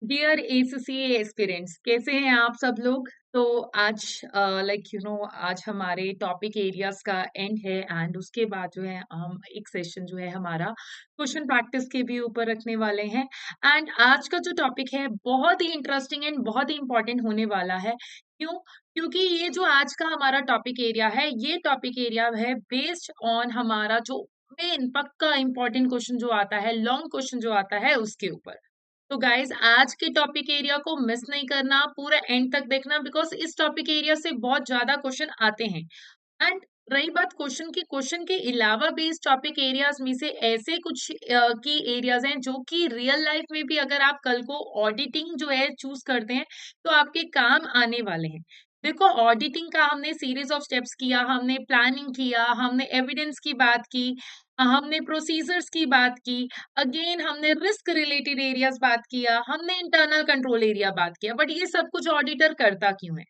Dear SCA aspirants, कैसे हैं आप सब लोग। तो आज आज हमारे टॉपिक एरियाज का एंड है एंड उसके बाद जो है हम एक सेशन जो है हमारा क्वेश्चन प्रैक्टिस के भी ऊपर रखने वाले हैं। एंड आज का जो टॉपिक है बहुत ही इंटरेस्टिंग एंड बहुत ही इंपॉर्टेंट होने वाला है। क्यों? क्योंकि ये जो आज का हमारा टॉपिक एरिया है, ये टॉपिक एरिया है बेस्ड ऑन हमारा जो मेन पक्का इंपॉर्टेंट क्वेश्चन जो आता है, लॉन्ग क्वेश्चन जो आता है उसके ऊपर। तो गाइज आज के टॉपिक एरिया को मिस नहीं करना, पूरा एंड तक देखना, बिकॉज इस टॉपिक एरिया से बहुत ज्यादा क्वेश्चन आते हैं। एंड रही बात क्वेश्चन की, क्वेश्चन के अलावा भी इस टॉपिक एरियाज में से ऐसे कुछ की एरियाज हैं जो कि रियल लाइफ में भी अगर आप कल को ऑडिटिंग जो है चूज करते हैं तो आपके काम आने वाले हैं। देखो, ऑडिटिंग का हमने सीरीज ऑफ स्टेप्स किया, हमने प्लानिंग किया, हमने एविडेंस की बात की, हमने प्रोसीजर्स की बात की, अगेन हमने रिस्क रिलेटेड एरियाज बात किया, हमने इंटरनल कंट्रोल एरिया बात किया। बट ये सब कुछ ऑडिटर करता क्यों है?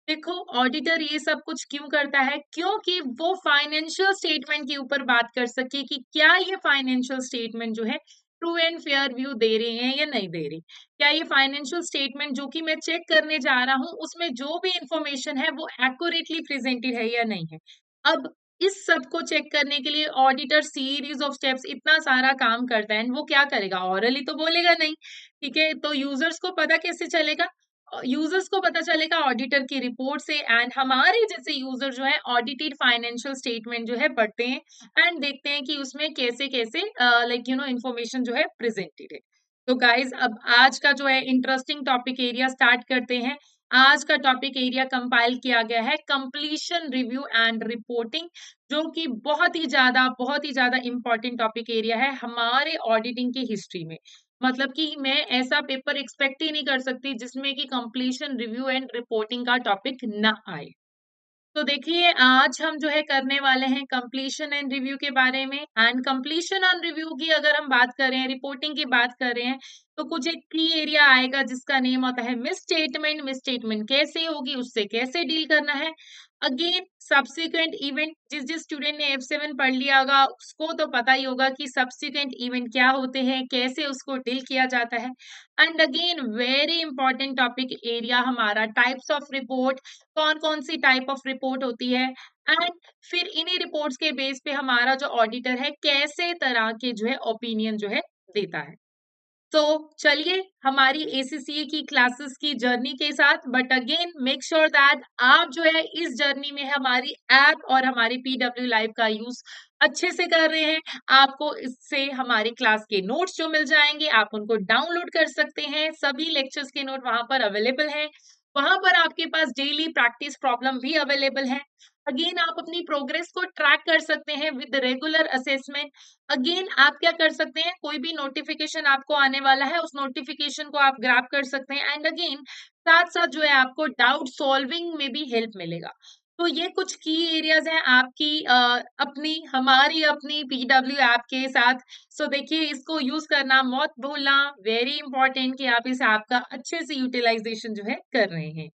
देखो, ऑडिटर ये सब कुछ क्यों करता है? क्योंकि वो फाइनेंशियल स्टेटमेंट के ऊपर बात कर सके कि क्या ये फाइनेंशियल स्टेटमेंट जो है ट्रू एंड फेयर व्यू दे रहे हैं या नहीं दे रहे। क्या ये फाइनेंशियल स्टेटमेंट जो कि मैं चेक करने जा रहा हूँ उसमें जो भी इंफॉर्मेशन है वो एक्यूरेटली प्रेजेंटेड है या नहीं है। अब इस सब को चेक करने के लिए ऑडिटर सीरीज ऑफ स्टेप्स इतना सारा काम करता है। वो क्या करेगा? ऑरली तो बोलेगा नहीं, ठीक है? तो यूजर्स को पता कैसे चलेगा? यूजर्स को पता चलेगा ऑडिटर की रिपोर्ट से। एंड हमारे जैसे यूजर जो है ऑडिटेड फाइनेंशियल स्टेटमेंट जो है पढ़ते हैं एंड देखते हैं कि उसमें कैसे कैसे इंफॉर्मेशन जो है प्रेजेंटेड है। तो गाइज अब आज का जो है इंटरेस्टिंग टॉपिक एरिया स्टार्ट करते हैं। आज का टॉपिक एरिया कंपाइल किया गया है कंप्लीशन रिव्यू एंड रिपोर्टिंग, जो कि बहुत ही ज्यादा इंपॉर्टेंट टॉपिक एरिया है हमारे ऑडिटिंग की हिस्ट्री में। मतलब कि मैं ऐसा पेपर एक्सपेक्ट ही नहीं कर सकती जिसमें कि कंप्लीशन रिव्यू एंड रिपोर्टिंग का टॉपिक ना आए। तो देखिए, आज हम जो है करने वाले हैं कंप्लीशन एंड रिव्यू के बारे में। एंड कंप्लीशन एंड रिव्यू की अगर हम बात करें, रिपोर्टिंग की बात कर रहे हैं, तो कुछ एक की एरिया आएगा जिसका नेम होता है मिस स्टेटमेंट। मिस स्टेटमेंट कैसे होगी, उससे कैसे डील करना है। अगेन सब्सिक्वेंट इवेंट, जिस जिस स्टूडेंट ने F7 पढ़ लिया होगा उसको तो पता ही होगा कि सब्सिक्वेंट इवेंट क्या होते हैं, कैसे उसको डील किया जाता है। And again very important topic area हमारा टाइप्स ऑफ रिपोर्ट, कौन कौन सी टाइप ऑफ रिपोर्ट होती है। एंड फिर इन्हीं रिपोर्ट्स के बेस पे हमारा जो ऑडिटर है कैसे तरह के जो है ओपिनियन जो है देता है। तो चलिए हमारी एसीसीए की क्लासेस की जर्नी के साथ, but again make sure that आप जो है इस जर्नी में हमारी ऐप और हमारी पीडब्ल्यू लाइव का यूज अच्छे से कर रहे हैं। आपको इससे हमारी क्लास के नोट्स जो मिल जाएंगे आप उनको डाउनलोड कर सकते हैं। सभी लेक्चर्स के नोट वहां पर अवेलेबल हैं। वहां पर आपके पास डेली प्रैक्टिस प्रॉब्लम भी अवेलेबल है। अगेन आप अपनी प्रोग्रेस को ट्रैक कर सकते हैं विद रेगुलर असेसमेंट। अगेन आप क्या कर सकते हैं, कोई भी नोटिफिकेशन आपको आने वाला है उस नोटिफिकेशन को आप ग्रैब कर सकते हैं। एंड अगेन साथ साथ जो है आपको डाउट सॉल्विंग में भी हेल्प मिलेगा। तो ये कुछ की एरियाज हैं आपकी अपनी हमारी अपनी पीडब्ल्यू ऐप के साथ। सो देखिए, इसको यूज करना मत भूलना, वेरी इंपॉर्टेंट कि आप इस ऐप का अच्छे से यूटिलाइजेशन जो है कर रहे हैं।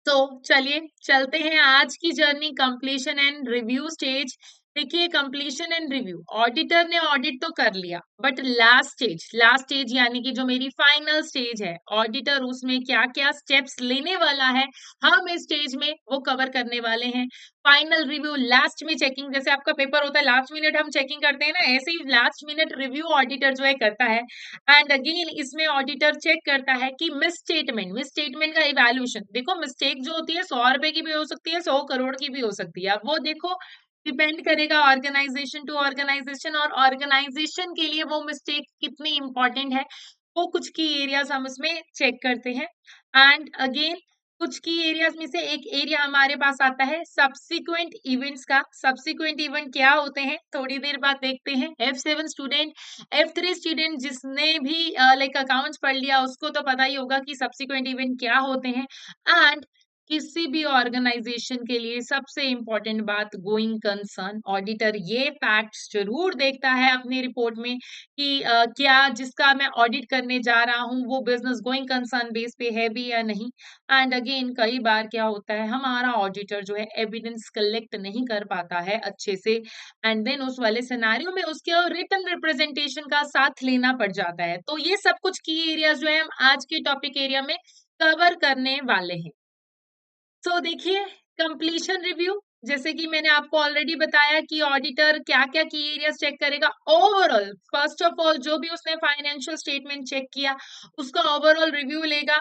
तो चलिए चलते हैं आज की journey completion and review stage. देखिए, कंप्लीशन एंड रिव्यू, ऑडिटर ने ऑडिट तो कर लिया, बट लास्ट स्टेज यानी कि जो मेरी फाइनल स्टेज है, ऑडिटर उसमें क्या क्या स्टेप्स लेने वाला है हम इस स्टेज में वो कवर करने वाले हैं। फाइनल रिव्यू, लास्ट में चेकिंग, जैसे आपका पेपर होता है लास्ट मिनट हम चेकिंग करते हैं ना, ऐसे ही लास्ट मिनट रिव्यू ऑडिटर जो है करता है। एंड अगेन इसमें ऑडिटर चेक करता है कि मिस स्टेटमेंट का इवैल्यूएशन, देखो मिस्टेक जो होती है 100 रुपए की भी हो सकती है, 100 करोड़ की भी हो सकती है। अब वो देखो डिपेंड करेगा ऑर्गेनाइजेशन टू ऑर्गेनाइजेशन, और ऑर्गेनाइजेशन के लिए वो मिस्टेक कितनी इंपॉर्टेंट है, वो कुछ की एरियाज हम उसमें चेक करते हैं। एंड अगेन कुछ की एरियाज में से एक एरिया हमारे पास आता है सब्सिक्वेंट इवेंट्स का। सब्सिक्वेंट इवेंट क्या होते हैं थोड़ी देर बाद देखते हैं। F7 स्टूडेंट, F3 स्टूडेंट जिसने भी लाइक अकाउंट्स पढ़ लिया उसको तो पता ही होगा कि सब्सिक्वेंट इवेंट क्या होते हैं। एंड किसी भी ऑर्गेनाइजेशन के लिए सबसे इम्पोर्टेंट बात गोइंग कंसर्न। ऑडिटर ये फैक्ट्स जरूर देखता है अपनी रिपोर्ट में कि क्या जिसका मैं ऑडिट करने जा रहा हूँ वो बिजनेस गोइंग कंसर्न बेस पे है भी या नहीं। एंड अगेन कई बार क्या होता है हमारा ऑडिटर जो है एविडेंस कलेक्ट नहीं कर पाता है अच्छे से, एंड देन उस वाले सिनेरियो में उसके रिटन रिप्रेजेंटेशन का साथ लेना पड़ जाता है। तो ये सब कुछ की एरियाज जो है हम आज के टॉपिक एरिया में कवर करने वाले हैं। सो देखिए, कंप्लीशन रिव्यू, जैसे कि मैंने आपको ऑलरेडी बताया कि ऑडिटर क्या क्या की एरियाज चेक करेगा। ओवरऑल फर्स्ट ऑफ ऑल जो भी उसने फाइनेंशियल स्टेटमेंट चेक किया उसका ओवरऑल रिव्यू लेगा।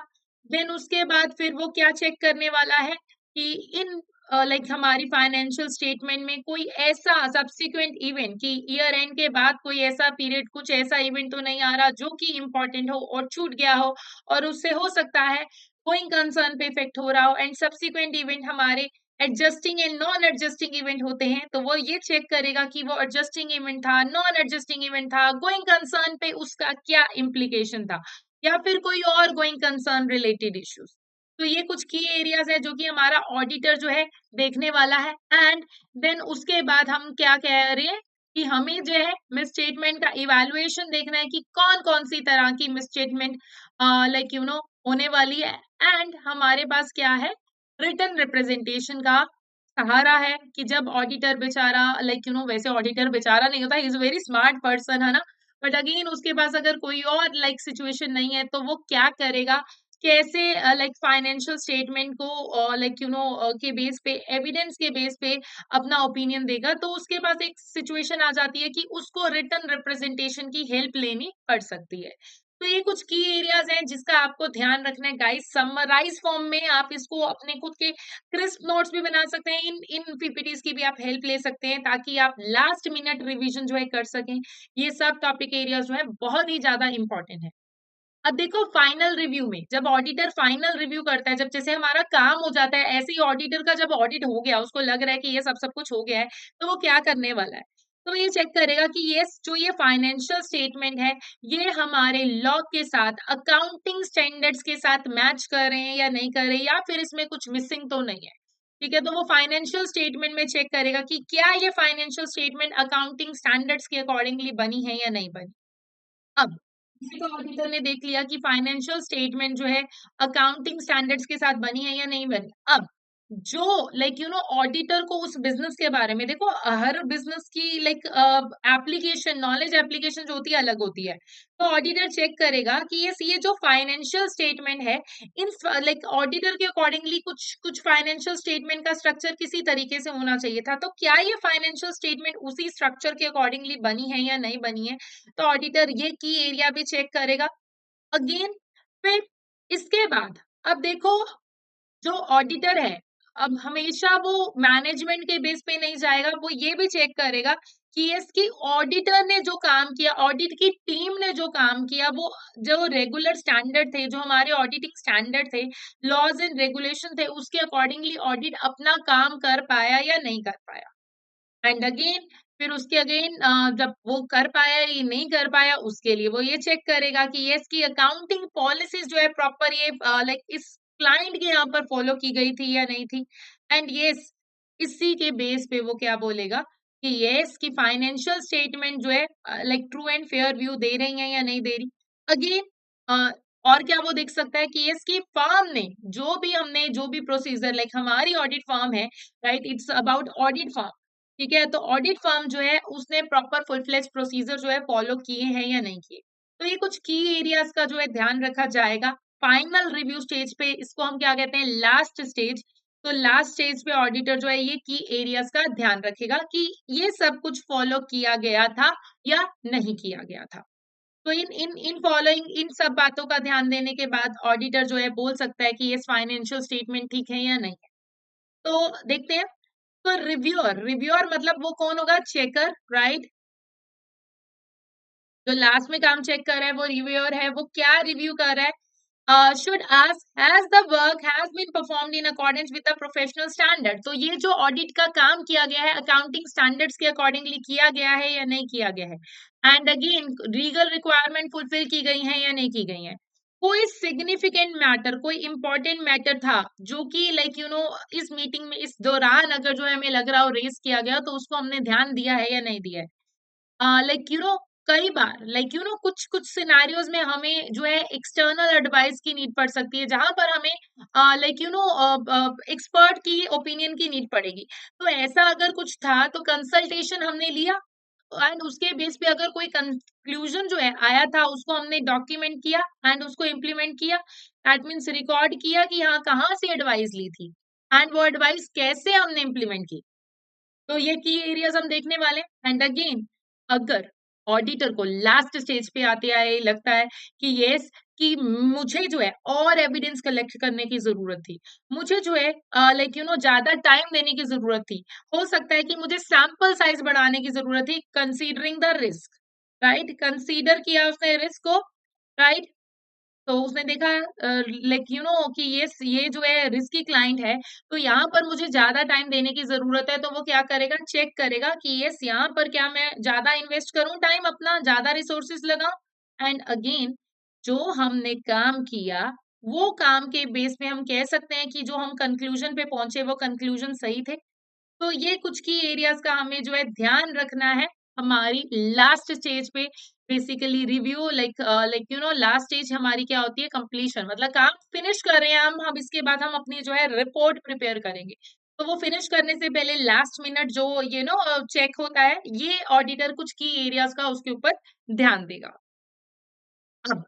देन उसके बाद फिर वो क्या चेक करने वाला है कि इन लाइक हमारी फाइनेंशियल स्टेटमेंट में कोई ऐसा सब्सिक्वेंट इवेंट कि ईयर एंड के बाद कोई ऐसा पीरियड कुछ ऐसा इवेंट तो नहीं आ रहा जो कि इम्पोर्टेंट हो और छूट गया हो, और उससे हो सकता है गोइंग कंसर्न पे इफेक्ट हो रहा हो। एंड सब्सिक्वेंट इवेंट हमारे adjusting and non adjusting event होते हैं, तो वो ये चेक करेगा कि वो एडजस्टिंग इवेंट था, नॉन एडजस्टिंग इवेंट था, गोइंग कंसर्न पे उसका क्या इम्प्लीकेशन था, या फिर कोई और गोइंग कंसर्न रिलेटेड इश्यूज। तो ये कुछ की एरियाज है जो कि हमारा ऑडिटर जो है देखने वाला है। एंड देन उसके बाद हम क्या कह रहे हैं कि हमें जो है मिसस्टेटमेंट का इवैल्यूएशन देखना है कि कौन कौन सी तरह की मिसस्टेटमेंट लाइक होने वाली है। एंड हमारे पास क्या है, रिटन रिप्रेजेंटेशन का सहारा है कि जब ऑडिटर बेचारा लाइक वैसे ऑडिटर बेचारा नहीं होता, he is very smart person है ना, बट अगेन उसके पास अगर कोई और लाइक सिचुएशन नहीं है तो वो क्या करेगा, कैसे लाइक फाइनेंशियल स्टेटमेंट को लाइक के बेस पे एविडेंस के बेस पे अपना ओपिनियन देगा। तो उसके पास एक सिचुएशन आ जाती है कि उसको रिटन रिप्रेजेंटेशन की हेल्प लेनी पड़ सकती है। तो ये कुछ की एरियाज हैं जिसका आपको ध्यान रखना है गाइस। समराइज फॉर्म में आप इसको अपने खुद के क्रिस्प नोट्स भी बना सकते हैं, इन इन पीपीटीज की भी आप हेल्प ले सकते हैं ताकि आप लास्ट मिनट रिवीजन जो है कर सकें। ये सब टॉपिक एरियाज जो है बहुत ही ज्यादा इंपॉर्टेंट है। अब देखो फाइनल रिव्यू में जब ऑडिटर फाइनल रिव्यू करता है, जब जैसे हमारा काम हो जाता है, ऐसे ही ऑडिटर का जब ऑडिट हो गया उसको लग रहा है कि ये सब सब कुछ हो गया है, तो वो क्या करने वाला है, तो ये चेक करेगा कि ये जो ये फाइनेंशियल स्टेटमेंट है ये हमारे लॉ के साथ अकाउंटिंग स्टैंडर्ड्स के साथ मैच कर रहे हैं या नहीं कर रहे हैं, या फिर इसमें कुछ मिसिंग तो नहीं है। ठीक है, तो वो फाइनेंशियल स्टेटमेंट में चेक करेगा कि क्या ये फाइनेंशियल स्टेटमेंट अकाउंटिंग स्टैंडर्ड्स के अकॉर्डिंगली बनी है या नहीं बनी। अब ये तो ऑडिटर ने देख लिया कि फाइनेंशियल स्टेटमेंट जो है अकाउंटिंग स्टैंडर्ड्स के साथ बनी है या नहीं बनी। अब जो लाइक ऑडिटर को उस बिजनेस के बारे में देखो, हर बिजनेस की लाइक एप्लीकेशन नॉलेज एप्लीकेशन जो होती है अलग होती है। तो ऑडिटर चेक करेगा कि ये जो फाइनेंशियल स्टेटमेंट है इन लाइक ऑडिटर के अकॉर्डिंगली कुछ कुछ फाइनेंशियल स्टेटमेंट का स्ट्रक्चर किसी तरीके से होना चाहिए था, तो क्या ये फाइनेंशियल स्टेटमेंट उसी स्ट्रक्चर के अकॉर्डिंगली बनी है या नहीं बनी है। तो ऑडिटर ये की एरिया भी चेक करेगा अगेन। फिर इसके बाद अब देखो, जो ऑडिटर है अब हमेशा वो मैनेजमेंट के बेस पे नहीं जाएगा, वो ये भी चेक करेगा कि इसकी ऑडिटर ने जो काम किया, ऑडिट की टीम ने जो काम किया, वो जो रेगुलर स्टैंडर्ड थे, जो हमारे ऑडिटिंग स्टैंडर्ड थे, लॉज एंड रेगुलेशन थे, उसके अकॉर्डिंगली ऑडिट अपना काम कर पाया या नहीं कर पाया। एंड अगेन फिर उसके अगेन जब वो कर पाया या नहीं कर पाया उसके लिए वो ये चेक करेगा कि ये इसकी अकाउंटिंग पॉलिसीज जो है प्रॉपर ये लाइक इस क्लाइंट के यहाँ पर फॉलो की गई थी या नहीं थी। एंड यस इसी के बेस पे वो क्या बोलेगा कि यस की फाइनेंशियल स्टेटमेंट जो है like true and fair view दे रही है या नहीं दे रही। अगेन और क्या वो देख सकता है कि यस की फर्म ने जो भी प्रोसीजर लाइक हमारी ऑडिट फर्म है, right, it's about audit firm. ठीक है, तो ऑडिट फर्म जो है उसने प्रॉपर फुल फ्लेज प्रोसीजर जो है फॉलो किए हैं या नहीं किए। तो ये कुछ की एरियाज का जो है ध्यान रखा जाएगा। फाइनल रिव्यू स्टेज पे इसको हम क्या कहते हैं, लास्ट स्टेज। तो लास्ट स्टेज पे ऑडिटर जो है ये की एरियाज का ध्यान रखेगा कि ये सब कुछ फॉलो किया गया था या नहीं किया गया था। तो इन इन इन फॉलोइंग इन सब बातों का ध्यान देने के बाद ऑडिटर जो है बोल सकता है कि ये फाइनेंशियल स्टेटमेंट ठीक है या नहीं है। तो देखते हैं। तो रिव्यूअर रिव्यूअर मतलब वो कौन होगा, चेकर, राइट। जो लास्ट में काम चेक कर रहा है वो रिव्यूअर है। वो क्या रिव्यू कर रहा है, should ask has the work has been performed in accordance with the professional standard. तो ये जो ऑडिट का काम किया गया है अकाउंटिंग स्टैंडर्ड्स के अकॉर्डिंगली किया गया है या नहीं किया गया है। And again legal requirement fulfil की गई है या नहीं की गई है। कोई सिग्निफिकेंट मैटर, कोई इंपॉर्टेंट मैटर था जो कि इस मीटिंग में इस दौरान अगर जो है हमें लग रहा हो रेस किया गया, तो उसको हमने ध्यान दिया है या नहीं दिया है। कई बार कुछ कुछ सिनेरियोज में हमें जो है एक्सटर्नल एडवाइस की नीड पड़ सकती है, जहां पर हमें एक्सपर्ट की ओपिनियन की नीड पड़ेगी। तो ऐसा अगर कुछ था तो कंसल्टेशन हमने लिया, एंड उसके बेस पे अगर कोई कंक्लूजन जो है आया था, उसको हमने डॉक्यूमेंट किया एंड उसको इम्प्लीमेंट किया। दैट मीन्स रिकॉर्ड किया कि हाँ, कहाँ से एडवाइस ली थी एंड वो एडवाइस कैसे हमने इम्प्लीमेंट की। तो ये की एरियाज हम देखने वाले हैं। एंड अगेन, अगर ऑडिटर को लास्ट स्टेज पे आते आए लगता है कि यस, कि मुझे जो है और एविडेंस कलेक्ट करने की जरूरत थी, मुझे जो है ज्यादा टाइम देने की जरूरत थी, हो सकता है कि मुझे सैंपल साइज बढ़ाने की जरूरत थी, considering the risk, right, consider किया उसने रिस्क को, राइट। तो उसने देखा कि ये जो है रिस्की क्लाइंट है, तो यहाँ पर मुझे ज्यादा टाइम देने की जरूरत है, तो वो क्या करेगा, चेक करेगा कि यस, यहाँ पर क्या मैं ज्यादा इन्वेस्ट करूं, टाइम अपना ज्यादा रिसोर्सेस लगाऊं। एंड अगेन, जो हमने काम किया, वो काम के बेस पे हम कह सकते हैं कि जो हम कंक्लूजन पे पहुंचे वो कंक्लूजन सही थे। तो ये कुछ की एरियाज का हमें जो है ध्यान रखना है हमारी लास्ट स्टेज पे। बेसिकली रिव्यू, लास्ट स्टेज हमारी क्या होती है, कंप्लीशन, मतलब काम फिनिश कर रहे हैं हम इसके बाद हम अपनी जो है रिपोर्ट प्रिपेयर करेंगे। तो वो फिनिश करने से पहले लास्ट मिनट जो चेक होता है, ये ऑडिटर कुछ की एरियाज का उसके ऊपर ध्यान देगा। अब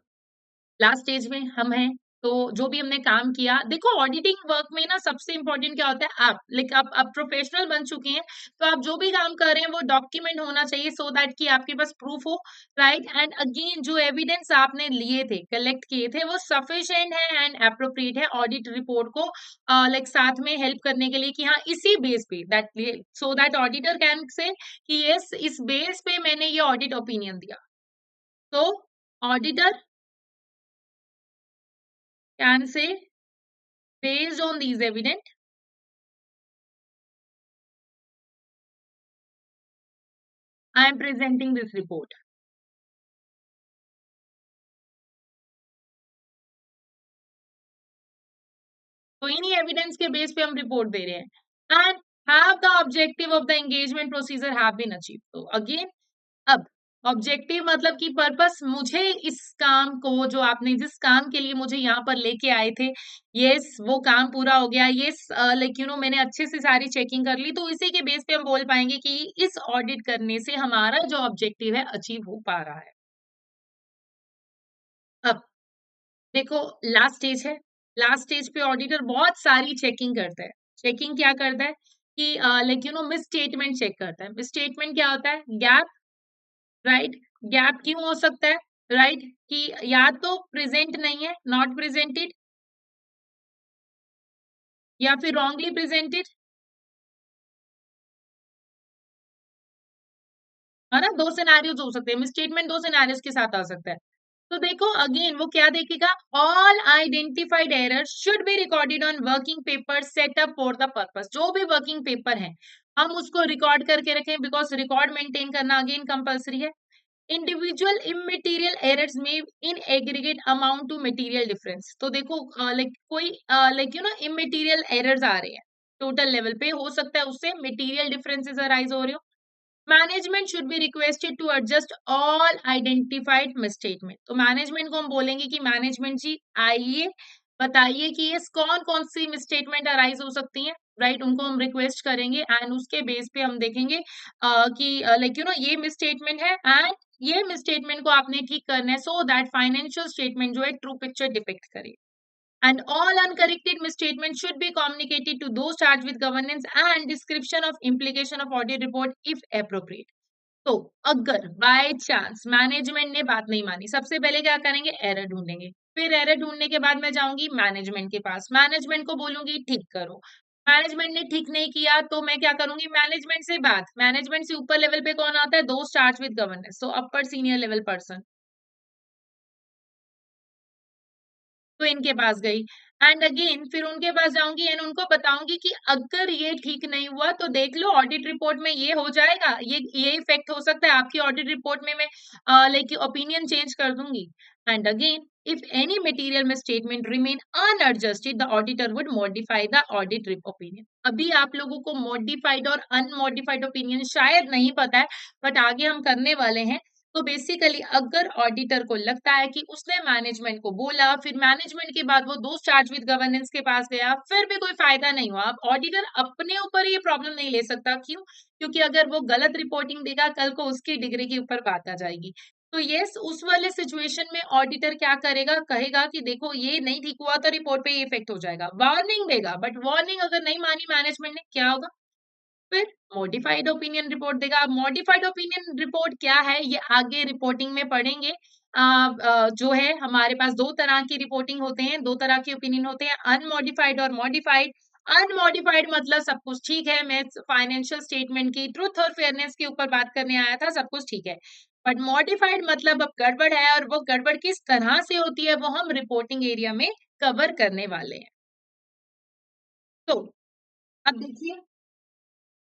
लास्ट स्टेज में हम हैं, तो जो भी हमने काम किया, देखो ऑडिटिंग वर्क में ना सबसे इंपॉर्टेंट क्या होता है, आप प्रोफेशनल बन चुके हैं, तो आप जो भी काम कर रहे हैं वो डॉक्यूमेंट होना चाहिए, सो दैट कि आपके पास प्रूफ हो, राइट। एंड अगेन, जो एविडेंस आपने लिए थे, कलेक्ट किए थे, वो सफिशिएंट है एंड अप्रोप्रिएट है ऑडिट रिपोर्ट को साथ में हेल्प करने के लिए, कि हाँ, इसी बेस पे that, so that auditor can say कि यस, इस बेस पे मैंने ये ऑडिट ओपिनियन दिया। तो auditor can say, based on these evidence, I am presenting this report. तो इन्हीं एविडेंस के बेस पे हम रिपोर्ट दे रहे हैं, and have the objective of the engagement procedure have been achieve. तो अगेन, अब ऑब्जेक्टिव मतलब कि पर्पस, मुझे इस काम को, जो आपने जिस काम के लिए मुझे यहाँ पर लेके आए थे, यस, वो काम पूरा हो गया, यस, मैंने अच्छे से सारी चेकिंग कर ली, तो इसी के बेस पे हम बोल पाएंगे कि इस ऑडिट करने से हमारा जो ऑब्जेक्टिव है अचीव हो पा रहा है। अब देखो, लास्ट स्टेज है, लास्ट स्टेज पे ऑडिटर बहुत सारी चेकिंग करता है। चेकिंग क्या करता है कि मिस स्टेटमेंट चेक करता है। मिस स्टेटमेंट क्या होता है, गैप, राइट। गैप क्यों हो सकता है, राइट, कि या तो प्रेजेंट नहीं है, नॉट प्रेजेंटेड, या फिर रॉन्गली प्रेजेंटेड, है ना। दो सिनेरियोज हो सकते हैं, मिस स्टेटमेंट दो सिनेरियोज के साथ आ सकता है। तो देखो अगेन, वो क्या देखेगा, all identified errors should be recorded on working paper set up for the purpose. जो भी वर्किंग पेपर है, हम उसको रिकॉर्ड करके रखें, बिकॉज रिकॉर्ड मेंटेन करना अगेन कंपलसरी है। इंडिविजुअल इमटेरियल एरर्स में in aggregate amount to material difference. तो देखो कोई इमटेरियल एरर्स आ रहे हैं, टोटल लेवल पे हो सकता है उससे मटेरियल डिफरेंसेस अराइज हो रहे हो। Management should be requested to adjust all identified misstatement. तो मैनेजमेंट को हम बोलेंगे कि मैनेजमेंट जी, आइए बताइए कि ये कौन कौन सी मिसस्टेटमेंट अराइज हो सकती हैं, राइट। उनको हम रिक्वेस्ट करेंगे एंड उसके बेस पे हम देखेंगे कि ये मिसस्टेटमेंट है, एंड ये मिसस्टेटमेंट को आपने ठीक करना है, सो दैट फाइनेंशियल स्टेटमेंट जो है ट्रू पिक्चर डिपिक्ट करे। And all uncorrected misstatements should be communicated to those charged with governance and description of implication of audit report if appropriate. तो अगर बाय चांस मैनेजमेंट ने बात नहीं मानी, सबसे पहले क्या करेंगे, एरर ढूंढेंगे। फिर एरर ढूंढने के बाद मैं जाऊंगी मैनेजमेंट के पास, मैनेजमेंट को बोलूंगी ठीक करो। मैनेजमेंट ने ठीक नहीं किया तो मैं क्या करूंगी, मैनेजमेंट से बात, मैनेजमेंट से ऊपर लेवल पे कौन आता है, दोस्त charge with governance, so upper senior level person. तो इनके पास गई एंड अगेन फिर उनके पास जाऊंगी एंड उनको बताऊंगी कि अगर ये ठीक नहीं हुआ तो देख लो ऑडिट रिपोर्ट में ये हो जाएगा, ये इफेक्ट हो सकता है आपकी ऑडिट रिपोर्ट में, मैं लाइक ओपिनियन चेंज कर दूंगी। And again if any material misstatement remain unadjusted the auditor would modify the audit opinion। अभी आप लोगों को modified और unmodified opinion शायद नहीं पता है, बट आगे हम करने वाले हैं। तो बेसिकली अगर ऑडिटर को लगता है कि उसने मैनेजमेंट को बोला, फिर मैनेजमेंट के बाद वो दोस्त चार्ज विद गवर्नेंस के पास गया, फिर भी कोई फायदा नहीं हुआ, अब ऑडिटर अपने ऊपर ये प्रॉब्लम नहीं ले सकता। क्यों? क्योंकि अगर वो गलत रिपोर्टिंग देगा कल को उसकी डिग्री के ऊपर बात आ जाएगी। तो यस, उस वाले सिचुएशन में ऑडिटर क्या करेगा, कहेगा कि देखो ये नहीं ठीक हुआ तो रिपोर्ट पे ये इफेक्ट हो जाएगा, वार्निंग देगा, बट वार्निंग अगर नहीं मानी मैनेजमेंट ने, क्या होगा? फिर मॉडिफाइड ओपिनियन रिपोर्ट देगा। मॉडिफाइड ओपिनियन रिपोर्ट क्या है ये आगे रिपोर्टिंग में पढ़ेंगे। जो है हमारे पास दो तरह की रिपोर्टिंग होते हैं, दो तरह के ओपिनियन होते हैं, अनमॉडिफाइड और मॉडिफाइड। अनमॉडिफाइड मतलब सब कुछ ठीक है, मैं फाइनेंशियल स्टेटमेंट की ट्रुथ और फेयरनेस के ऊपर बात करने आया था, सब कुछ ठीक है। बट मॉडिफाइड मतलब अब गड़बड़ है, और वो गड़बड़ किस तरह से होती है वो हम रिपोर्टिंग एरिया में कवर करने वाले हैं। तो अब देखिए,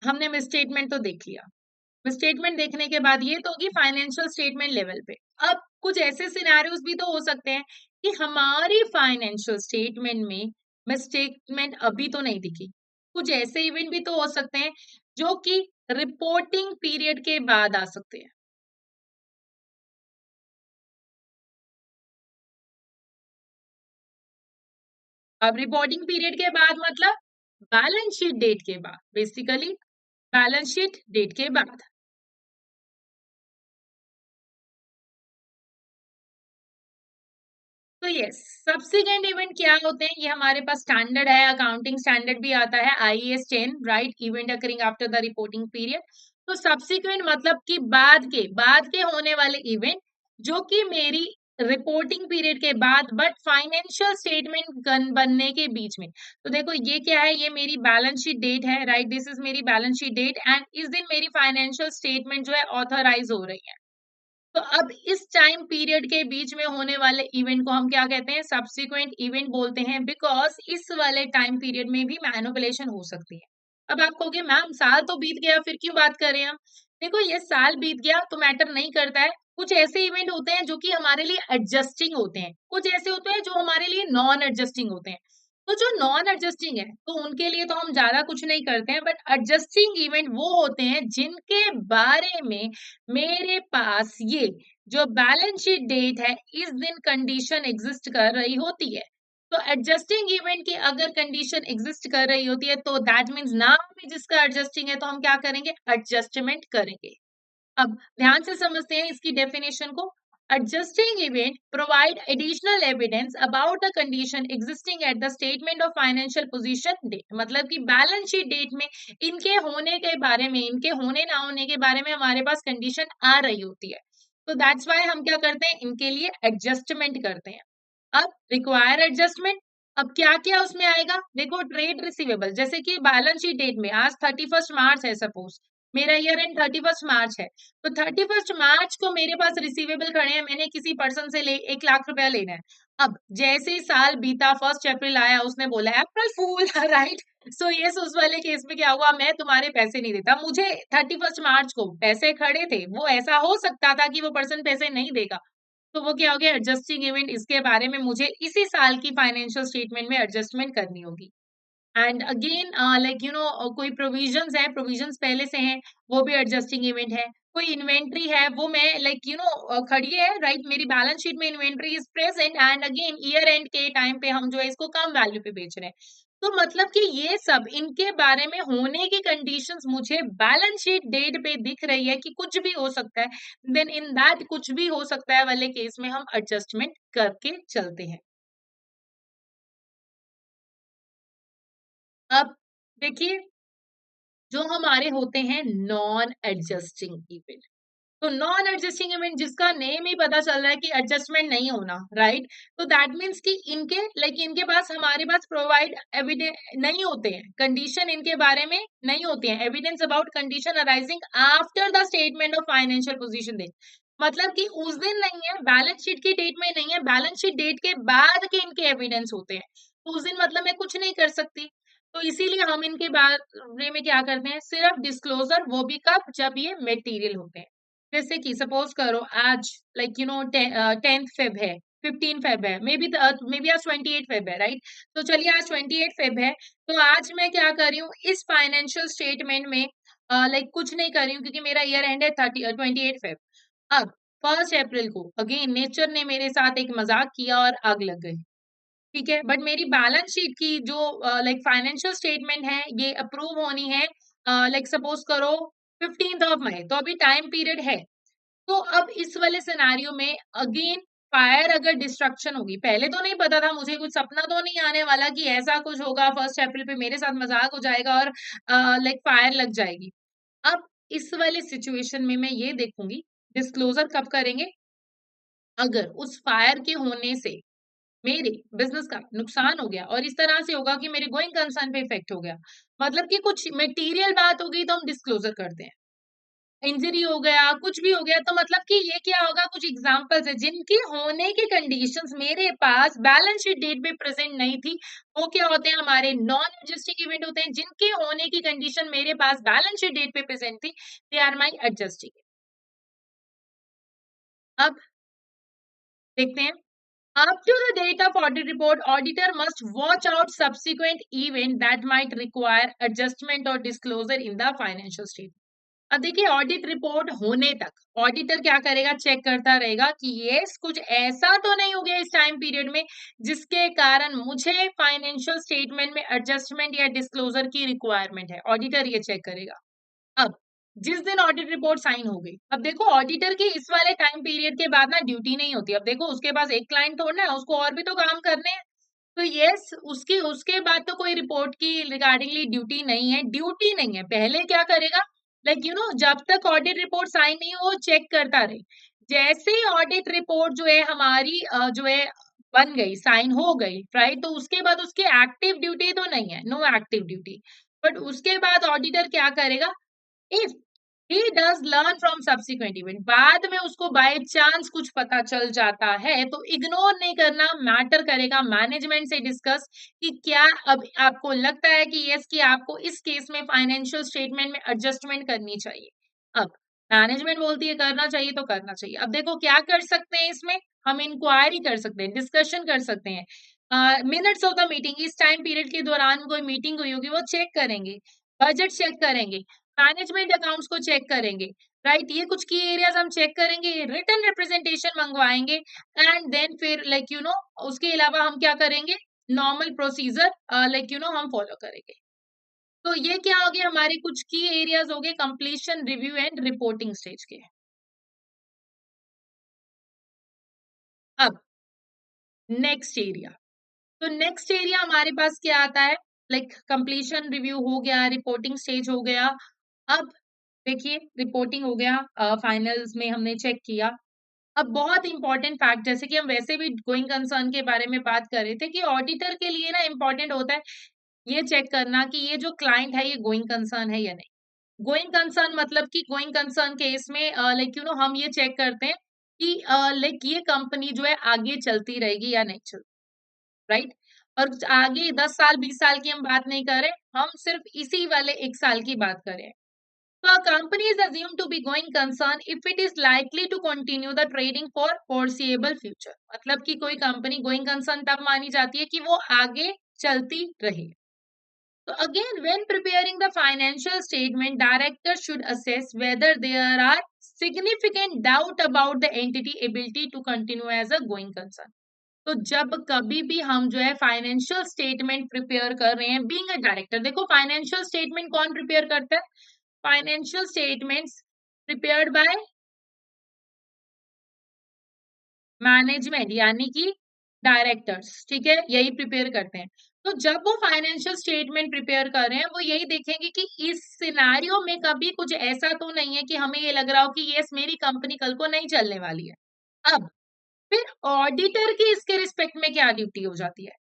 हमने मिसस्टेटमेंट तो देख लिया। स्टेटमेंट देखने के बाद ये तो होगी फाइनेंशियल स्टेटमेंट लेवल पे। अब कुछ ऐसे सिनेरियोज भी तो हो सकते हैं कि हमारी फाइनेंशियल स्टेटमेंट में मिसस्टेटमेंट अभी तो नहीं दिखी, कुछ ऐसे इवेंट भी तो हो सकते हैं जो कि रिपोर्टिंग पीरियड के बाद आ सकते हैं। अब रिपोर्टिंग पीरियड के बाद मतलब बैलेंस शीट डेट के बाद, बेसिकली बैलेंस शीट डेट के बाद। तो यस, सब्सिक्वेंट इवेंट क्या होते हैं, ये हमारे पास स्टैंडर्ड है, अकाउंटिंग स्टैंडर्ड भी आता है IAS 10, right, event occurring after the reporting period. तो सब्सिक्वेंट मतलब कि बाद के होने वाले इवेंट जो कि मेरी रिपोर्टिंग पीरियड के बाद बट फाइनेंशियल स्टेटमेंट बनने के बीच में। तो देखो ये क्या है, ये मेरी बैलेंस शीट डेट है, राइट, दिस इज मेरी बैलेंस शीट डेट एंड इस दिन मेरी फाइनेंशियल स्टेटमेंट जो है ऑथराइज हो रही है। तो अब इस टाइम पीरियड के बीच में होने वाले इवेंट को हम क्या कहते हैं, सब्सिक्वेंट इवेंट बोलते हैं, बिकॉज इस वाले टाइम पीरियड में भी मैनिपुलेशन हो सकती है। अब आप कहोगे मैम साल तो बीत गया फिर क्यों बात कर रहे हैं हम? देखो ये साल बीत गया तो मैटर नहीं करता है, कुछ ऐसे इवेंट होते हैं जो कि हमारे लिए एडजस्टिंग होते हैं, कुछ ऐसे होते हैं जो हमारे लिए नॉन एडजस्टिंग होते हैं। तो जो नॉन एडजस्टिंग है तो उनके लिए तो हम ज्यादा कुछ नहीं करते हैं, बट एडजस्टिंग इवेंट वो होते हैं जिनके बारे में मेरे पास ये जो बैलेंस शीट डेट है इस दिन कंडीशन एग्जिस्ट कर रही होती है। तो एडजस्टिंग इवेंट की अगर कंडीशन एग्जिस्ट कर रही होती है तो दैट मीन्स नाम भी जिसका एडजस्टिंग है तो हम क्या करेंगे, एडजस्टमेंट करेंगे। अब ध्यान से समझते हैं इसकी डेफिनेशन को। Adjusting event provide additional evidence about the condition existing at the statement of financial position date। मतलब कि बैलेंस शीट डेट में इनके होने के बारे में, इनके होने ना होने के बारे में हमारे पास कंडीशन आ रही होती है। तो दैट्स वाई हम क्या करते हैं, इनके लिए एडजस्टमेंट करते हैं। अब रिक्वायर एडजस्टमेंट, अब क्या क्या उसमें आएगा, देखो ट्रेड रिसीवेबल, जैसे कि बैलेंस शीट डेट में आज 31 मार्च है, सपोज मेरा ईयर एंड 31 मार्च है, तो 31 मार्च को मेरे पास रिसीवेबल खड़े हैं, मैंने किसी पर्सन से ले 1 लाख रुपया लेना है। अब जैसे ही साल बीता, 1 अप्रैल आया, उसने बोला अप्रैल फूल राइट। सो ये उस वाले केस में क्या हुआ, मैं तुम्हारे पैसे नहीं देता, मुझे 31 मार्च को पैसे खड़े थे, वो ऐसा हो सकता था कि वो पर्सन पैसे नहीं देगा, तो वो क्या हो गया एडजस्टिंग इवेंट, इसके बारे में मुझे इसी साल की फाइनेंशियल स्टेटमेंट में एडजस्टमेंट करनी होगी। And again like you no कोई प्रोविजंस है, प्रोविजंस पहले से हैं, वो भी एडजस्टिंग इवेंट है। कोई इन्वेंट्री है वो मैं लाइक यू नो खड़ी है, राइट, मेरी बैलेंस शीट में inventory is present and again year and के टाइम पे हम जो है इसको कम वैल्यू पे बेच रहे हैं। तो मतलब कि ये सब इनके बारे में होने की कंडीशंस मुझे बैलेंस शीट डेट पे दिख रही है कि कुछ भी हो सकता है, देन इन दैट कुछ भी हो सकता है वाले केस में हम एडजस्टमेंट करके चलते हैं। अब देखिए, जो हमारे होते हैं नॉन एडजस्टिंग इवेंट, तो नॉन एडजस्टिंग इवेंट जिसका नेम ही पता चल रहा है कि एडजस्टमेंट नहीं होना, राइट, तो दैट मीन्स कि इनके लाइक इनके पास हमारे पास प्रोवाइड एविडेंस नहीं होते हैं, कंडीशन इनके बारे में नहीं होती है, evidence about condition arising after the statement of financial position दे। मतलब कि उस दिन नहीं है, बैलेंस शीट की डेट में नहीं है, बैलेंस शीट डेट के बाद के इनके एविडेंस होते हैं। तो उस दिन मतलब मैं कुछ नहीं कर सकती। तो इसीलिए हम इनके बारे में क्या करते हैं, सिर्फ डिस्क्लोजर, वो भी कब, जब ये मटेरियल होते हैं। जैसे कि सपोज करो आज लाइक 10th फेब है, 15 फेब है, मे बी आज 28 फेब है, राइट। तो चलिए आज 28 फेब है। तो आज मैं क्या कर रही हूँ, इस फाइनेंशियल स्टेटमेंट में लाइक कुछ नहीं कर रही हूँ, क्योंकि मेरा ईयर एंड है 28 फेब। अब 1 अप्रैल को अगेन नेचर ने मेरे साथ एक मजाक किया और आग लग गई। ठीक है, बट मेरी बैलेंस शीट की जो लाइक फाइनेंशियल स्टेटमेंट है, ये अप्रूव होनी है लाइक सपोज करो 15th ऑफ मई, तो अभी टाइम पीरियड है। तो अब इस वाले सिनेरियो में अगेन फायर अगर डिस्ट्रक्शन होगी, पहले तो नहीं पता था मुझे, कुछ सपना तो नहीं आने वाला कि ऐसा कुछ होगा 1 अप्रैल पे मेरे साथ मजाक हो जाएगा और लाइक फायर लग जाएगी। अब इस वाले सिचुएशन में मैं ये देखूंगी डिस्क्लोजर कब करेंगे, अगर उस फायर के होने से मेरे बिजनेस का नुकसान हो गया और इस तरह से होगा कि मेरे गोइंग कंसर्न पे इफेक्ट हो गया, मतलब कि कुछ मटेरियल बात हो गई, तो हम डिस्क्लोजर करते हैं। इंजरी हो गया, कुछ भी हो गया, तो मतलब कि ये क्या होगा, कुछ एग्जांपल्स है जिनकी होने की कंडीशंस मेरे पास बैलेंस शीट डेट पे प्रेजेंट नहीं थी। वो क्या होते हैं, हमारे नॉन एडजस्टिंग इवेंट होते हैं, जिनके होने की कंडीशन मेरे पास बैलेंस शीट डेट पे प्रेजेंट थी, दे आर माई एडजस्टिंग। अब देखते हैं, up to the date of audit report, auditor must watch out subsequent event that might require adjustment or disclosure in the financial statement. अब देखिए, audit report होने तक auditor क्या करेगा, चेक करता रहेगा कि ये कुछ ऐसा तो नहीं हो गया इस टाइम पीरियड में जिसके कारण मुझे फाइनेंशियल स्टेटमेंट में एडजस्टमेंट या डिस्क्लोजर की रिक्वायरमेंट है। ऑडिटर ये चेक करेगा। अब जिस दिन ऑडिट रिपोर्ट साइन हो गई, अब देखो ऑडिटर की इस वाले टाइम पीरियड के बाद ना ड्यूटी नहीं होती। अब देखो उसके पास एक क्लाइंट थोड़ा है, उसको और भी तो काम करने हैं। तो यस, उसकी उसके बाद तो कोई रिपोर्ट की रिगार्डिंगली ड्यूटी नहीं है, ड्यूटी नहीं है। पहले क्या करेगा, लाइक जब तक ऑडिट रिपोर्ट साइन नहीं हो वो चेक करता रहे। जैसे ही ऑडिट रिपोर्ट जो है हमारी जो है बन गई, साइन हो गई, राइट, तो उसके बाद उसकी एक्टिव ड्यूटी तो नहीं है, नो एक्टिव ड्यूटी। बट उसके बाद ऑडिटर क्या करेगा, if he does learn from subsequent event, बाद में उसको बाय चांस कुछ पता चल जाता है, तो इग्नोर नहीं करना, मैटर करेगा मैनेजमेंट से डिस्कस कि क्या अब आपको लगता है कि यस, कि आपको इस केस में फाइनेंशियल स्टेटमेंट में एडजस्टमेंट करनी चाहिए। अब मैनेजमेंट बोलती है करना चाहिए तो करना चाहिए। अब देखो क्या कर सकते हैं इसमें, हम इंक्वायरी कर सकते हैं, डिस्कशन कर सकते हैं, मिनट्स ऑफ द मीटिंग, इस टाइम पीरियड के दौरान कोई मीटिंग हुई होगी वो चेक करेंगे, बजट चेक करेंगे, मैनेजमेंट अकाउंट्स को चेक करेंगे, राइट। ये कुछ की एरियाज हम चेक करेंगे, रिटन रिप्रेजेंटेशन मंगवाएंगे, एंड देन फिर लाइक उसके अलावा हम क्या करेंगे, नॉर्मल प्रोसीजर लाइक हम फॉलो करेंगे। तो ये क्या हो गया, हमारे कुछ की एरियाज हो गए completion, review and reporting stage के। अब नेक्स्ट एरिया, तो नेक्स्ट एरिया हमारे पास क्या आता है, लाइक कंप्लीशन रिव्यू हो गया, रिपोर्टिंग स्टेज हो गया। अब देखिए, रिपोर्टिंग हो गया, फाइनल्स में हमने चेक किया। अब बहुत इंपॉर्टेंट फैक्ट, जैसे कि हम वैसे भी गोइंग कंसर्न के बारे में बात कर रहे थे, कि ऑडिटर के लिए ना इंपॉर्टेंट होता है ये चेक करना कि ये जो क्लाइंट है ये गोइंग कंसर्न है या नहीं। गोइंग कंसर्न मतलब कि गोइंग कंसर्न केस में लाइक हम ये चेक करते हैं कि लाइक ये कंपनी जो है आगे चलती रहेगी या नहीं चलती, राइट। और आगे 10 साल 20 साल की हम बात नहीं कर रहे, हम सिर्फ इसी वाले 1 साल की बात करें। So a company is assumed to be going concern if it is likely to continue the trading for foreseeable future। मतलब कि कोई कंपनी गोइंग कंसर्न तब मानी जाती है कि वो आगे चलती रहे। तो again, when preparing the financial statement, directors should assess whether there are significant doubt about the entity ability to continue as a going concern। तो जब कभी भी हम जो है फाइनेंशियल स्टेटमेंट प्रिपेयर कर रहे हैं, बीइंग अ डायरेक्टर, देखो फाइनेंशियल स्टेटमेंट कौन प्रिपेयर करता है, financial statements prepared by management, यानी कि डायरेक्टर्स, ठीक है, यही प्रिपेयर करते हैं। तो जब वो फाइनेंशियल स्टेटमेंट प्रिपेयर कर रहे हैं, वो यही देखेंगे कि इस सिनारियो में कभी कुछ ऐसा तो नहीं है कि हमें ये लग रहा हो कि यस, मेरी कंपनी कल को नहीं चलने वाली है। अब फिर ऑडिटर की इसके रिस्पेक्ट में क्या ड्यूटी हो जाती है,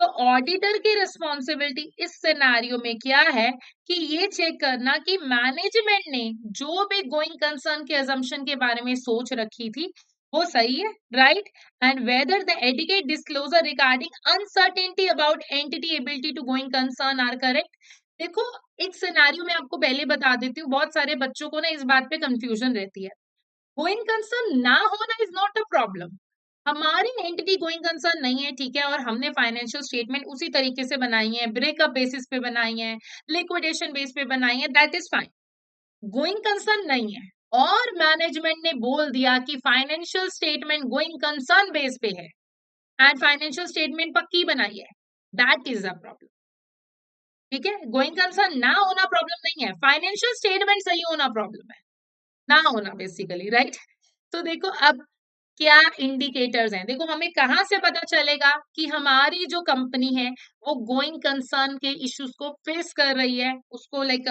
तो ऑडिटर की रिस्पॉन्सिबिलिटी इस सिनेरियो में क्या है कि ये चेक करना कि मैनेजमेंट ने जो भी गोइंग कंसर्न के अजम्पशन के बारे में सोच रखी थी वो सही है, right, and whether the adequate disclosure regarding uncertainty about entity ability to going concern are correct. देखो, एक सिनेरियो में आपको पहले बता देती हूँ, बहुत सारे बच्चों को ना इस बात पे कंफ्यूजन रहती है। गोइंग कंसर्न ना होना इज नॉट अ प्रॉब्लम। हमारी एंटिटी गोइंग कंसर्न नहीं है, ठीक है, और हमने फाइनेंशियल स्टेटमेंट उसी तरीके से बनाई है, ब्रेकअप बेसिस पे बनाई है, लिक्विडेशन बेस पे बनाई है, that is fine. Going concern नहीं है और मैनेजमेंट ने बोल दिया कि financial statement going concern base पे है एंड फाइनेंशियल स्टेटमेंट पक्की बनाई है, दैट इज अ प्रॉब्लम। ठीक है, गोइंग कंसर्न ना होना प्रॉब्लम नहीं है, फाइनेंशियल स्टेटमेंट सही होना प्रॉब्लम है, ना होना बेसिकली, राइट। तो देखो अब क्या इंडिकेटर्स हैं, देखो हमें कहाँ से पता चलेगा कि हमारी जो कंपनी है वो गोइंग कंसर्न के इश्यूज को फेस कर रही है, उसको लाइक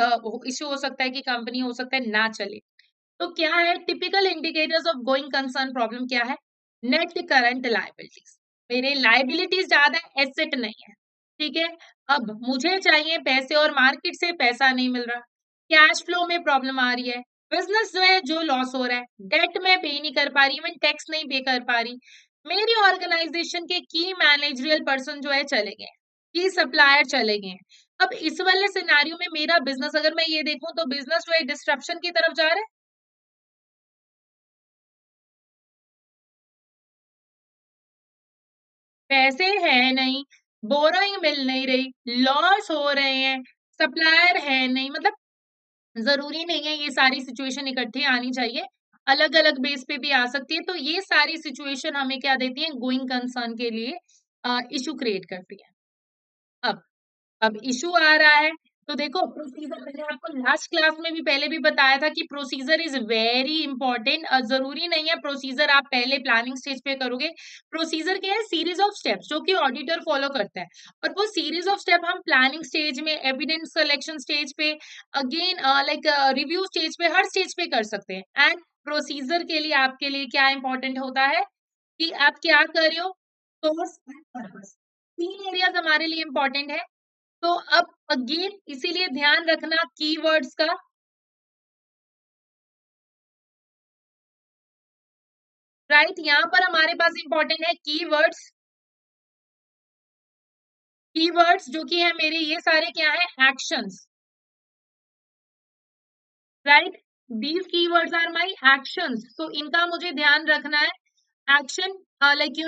इश्यू हो सकता है कि कंपनी हो सकता है ना चले। तो क्या है typical indicators of going concern problem, क्या है? नेट करंट लायबिलिटीज, मेरे लायबिलिटीज ज्यादा है, एसेट नहीं है, ठीक है। अब मुझे चाहिए पैसे और मार्केट से पैसा नहीं मिल रहा, कैश फ्लो में प्रॉब्लम आ रही है, बिजनेस जो है जो लॉस हो रहा है, डेट में पे नहीं कर पा रही, इवन टैक्स नहीं पे कर पा रही, मेरी ऑर्गेनाइजेशन के की मैनेजरियल पर्सन जो है चले गए, की सप्लायर चले गए। अब इस वाले सिनेरियो में मेरा बिजनेस, अगर मैं ये देखूं तो बिजनेस जो है डिस्ट्रप्शन की तरफ जा रहा है। पैसे है नहीं, बोरोइंग मिल नहीं रही, लॉस हो रहे हैं, सप्लायर है नहीं, मतलब जरूरी नहीं है ये सारी सिचुएशन इकट्ठी आनी चाहिए, अलग अलग बेस पे भी आ सकती है। तो ये सारी सिचुएशन हमें क्या देती है, गोइंग कंसर्न के लिए इशू क्रिएट करती है। अब अब इशू आ रहा है, तो देखो प्रोसीजर, मैंने आपको लास्ट क्लास में भी पहले भी बताया था कि प्रोसीजर इज वेरी इंपॉर्टेंट। जरूरी नहीं है प्रोसीजर आप पहले प्लानिंग स्टेज पे करोगे, प्रोसीजर क्या है, सीरीज ऑफ स्टेप्स जो कि ऑडिटर फॉलो करता है, और वो सीरीज ऑफ स्टेप हम प्लानिंग स्टेज में, एविडेंस कलेक्शन स्टेज पे, अगेन लाइक रिव्यू स्टेज पे, हर स्टेज पे कर सकते हैं। एंड प्रोसीजर के लिए आपके लिए क्या इंपॉर्टेंट होता है कि आप क्या कर रहे हो, सोर्स एंड पर्पस, तीन एरियाज हमारे लिए इंपॉर्टेंट है। तो अब अगेन इसीलिए ध्यान रखना कीवर्ड्स का, राइट, यहाँ पर हमारे पास इंपॉर्टेंट है कीवर्ड्स। कीवर्ड्स जो कि है मेरे ये सारे क्या है, actions, right, these keywords are my actions, तो इनका मुझे ध्यान रखना है। एक्शन लाइक यू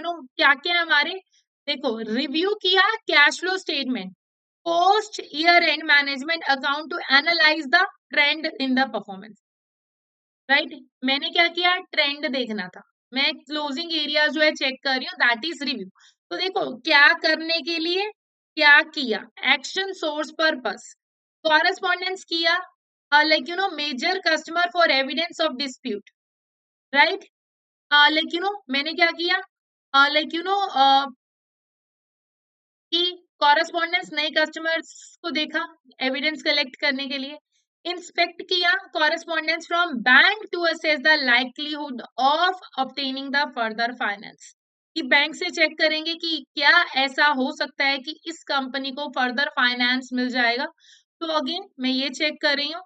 नो क्या क्या है हमारे, देखो रिव्यू किया cash flow statement, post year end management account to analyse the trend in the performance, right. मैंने क्या किया, ट्रेंड देखना था, मैं क्लोजिंग एरिया जो है चेक कर रही हूँ, दैट इज रिव्यू। तो देखो क्या करने के लिए क्या किया, एक्शन, सोर्स, पर्पस, कॉरेस्पॉन्डेंस किया, major customer for evidence of dispute, right, मैंने क्या किया, लाइक यू नो कि कॉरेस्पॉन्डेंस नए कस्टमर्स को देखा एविडेंस कलेक्ट करने के लिए, इंस्पेक्ट किया correspondence from bank to assess the likelihood of obtaining the further finance, कि बैंक से चेक करेंगे कि क्या ऐसा हो सकता है कि इस कंपनी को फर्दर फाइनेंस मिल जाएगा। तो अगेन मैं ये चेक कर रही हूँ,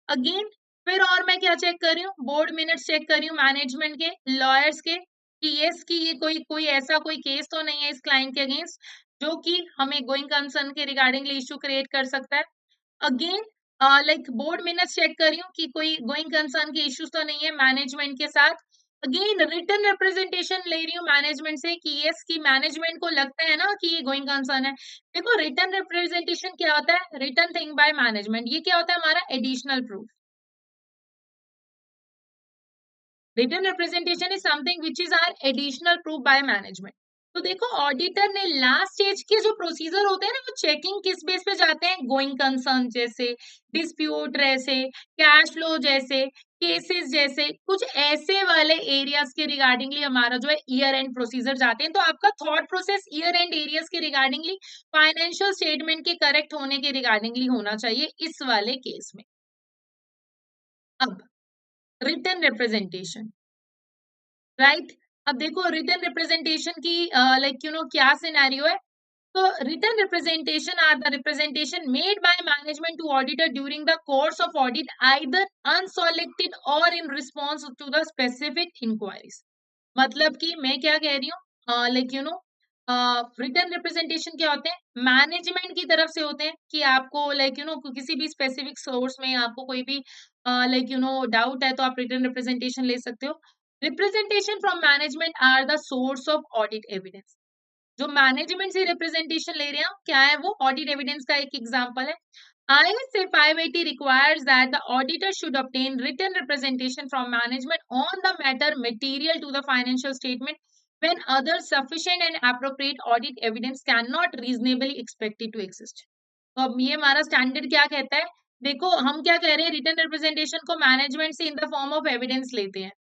अगेन फिर और मैं क्या चेक कर रही हूँ, बोर्ड मिनट्स चेक कर रही हूँ मैनेजमेंट के, लॉयर्स के, कि यस कि ये कोई कोई ऐसा कोई केस तो नहीं है इस क्लाइंट के अगेंस्ट जो कि हमें गोइंग कंसर्न के रिगार्डिंगली इशू क्रिएट कर सकता है। Again like board minutes check कर रही हूँ कि कोई गोइंग कंसर्न के इश्यूज तो नहीं है मैनेजमेंट के साथ। अगेन रिटर्न रिप्रेजेंटेशन ले रही हूँ मैनेजमेंट से कि यस कि मैनेजमेंट को लगता है ना कि ये गोइंग कंसर्न है। देखो रिटर्न रिप्रेजेंटेशन क्या होता है, रिटर्न थिंग बाय मैनेजमेंट, ये क्या होता है, हमारा additional proof. Written representation is something which is our additional proof by management. तो देखो ऑडिटर ने लास्ट स्टेज के जो प्रोसीजर होते हैं ना, वो चेकिंग किस बेस पे जाते हैं, गोइंग कंसर्न जैसे, डिस्प्यूट जैसे, कैश फ्लो जैसे, केसेस जैसे, कुछ ऐसे वाले एरियाज के रिगार्डिंगली हमारा जो है ईयर एंड प्रोसीजर जाते हैं। तो आपका thought process year and areas के रिगार्डिंगली, फाइनेंशियल स्टेटमेंट के करेक्ट होने के रिगार्डिंगली होना चाहिए इस वाले केस में। अब रिटर्न रिप्रेजेंटेशन, राइट, अब देखो रिटन रिप्रेजेंटेशन की क्या सिनेरियो है। तो written representation are the representation made by management to auditor during the course of audit, either unsolicited or in response to the specific inquiries। मतलब कि मैं क्या कह रही हूँ, रिटर्न रिप्रेजेंटेशन क्या होते हैं, मैनेजमेंट की तरफ से होते हैं कि आपको किसी भी स्पेसिफिक सोर्स में आपको कोई भी डाउट है तो आप रिटर्न रिप्रेजेंटेशन ले सकते हो। Representation from management are the source of audit evidence. जो मैनेजमेंट से रिप्रेजेंटेशन ले रहे हैं क्या है वो ऑडिट एविडेंस का एक एग्जांपल है। ISA 580 requires that the auditor should obtain written representation from management on the matter material to the financial statement when other sufficient and appropriate audit evidence cannot reasonably expected to exist। तो अब ये हमारा standard क्या कहता है, देखो हम क्या कह रहे हैं, रिटर्न रिप्रेजेंटेशन को मैनेजमेंट से in the form of evidence लेते हैं।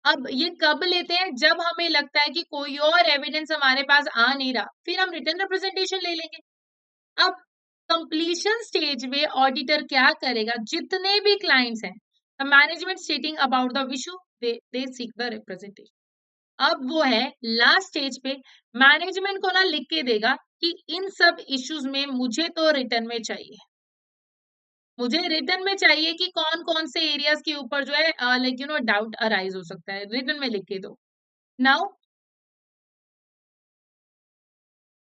अब ये कब लेते हैं, जब हमें लगता है कि कोई और एविडेंस हमारे पास आ नहीं रहा, फिर हम रिटर्न रिप्रेजेंटेशन ले लेंगे। अब कंप्लीशन स्टेज में ऑडिटर क्या करेगा, जितने भी क्लाइंट्स हैं, management स्टेटिंग about the issue, they seek the representation. अब वो है लास्ट स्टेज पे, मैनेजमेंट को ना लिख के देगा कि इन सब इश्यूज में मुझे तो रिटर्न में चाहिए, मुझे रिटर्न में चाहिए कि कौन कौन से एरियाज के ऊपर जो है डाउट अराइज हो सकता है, रिटर्न में लिख के दो। नाउ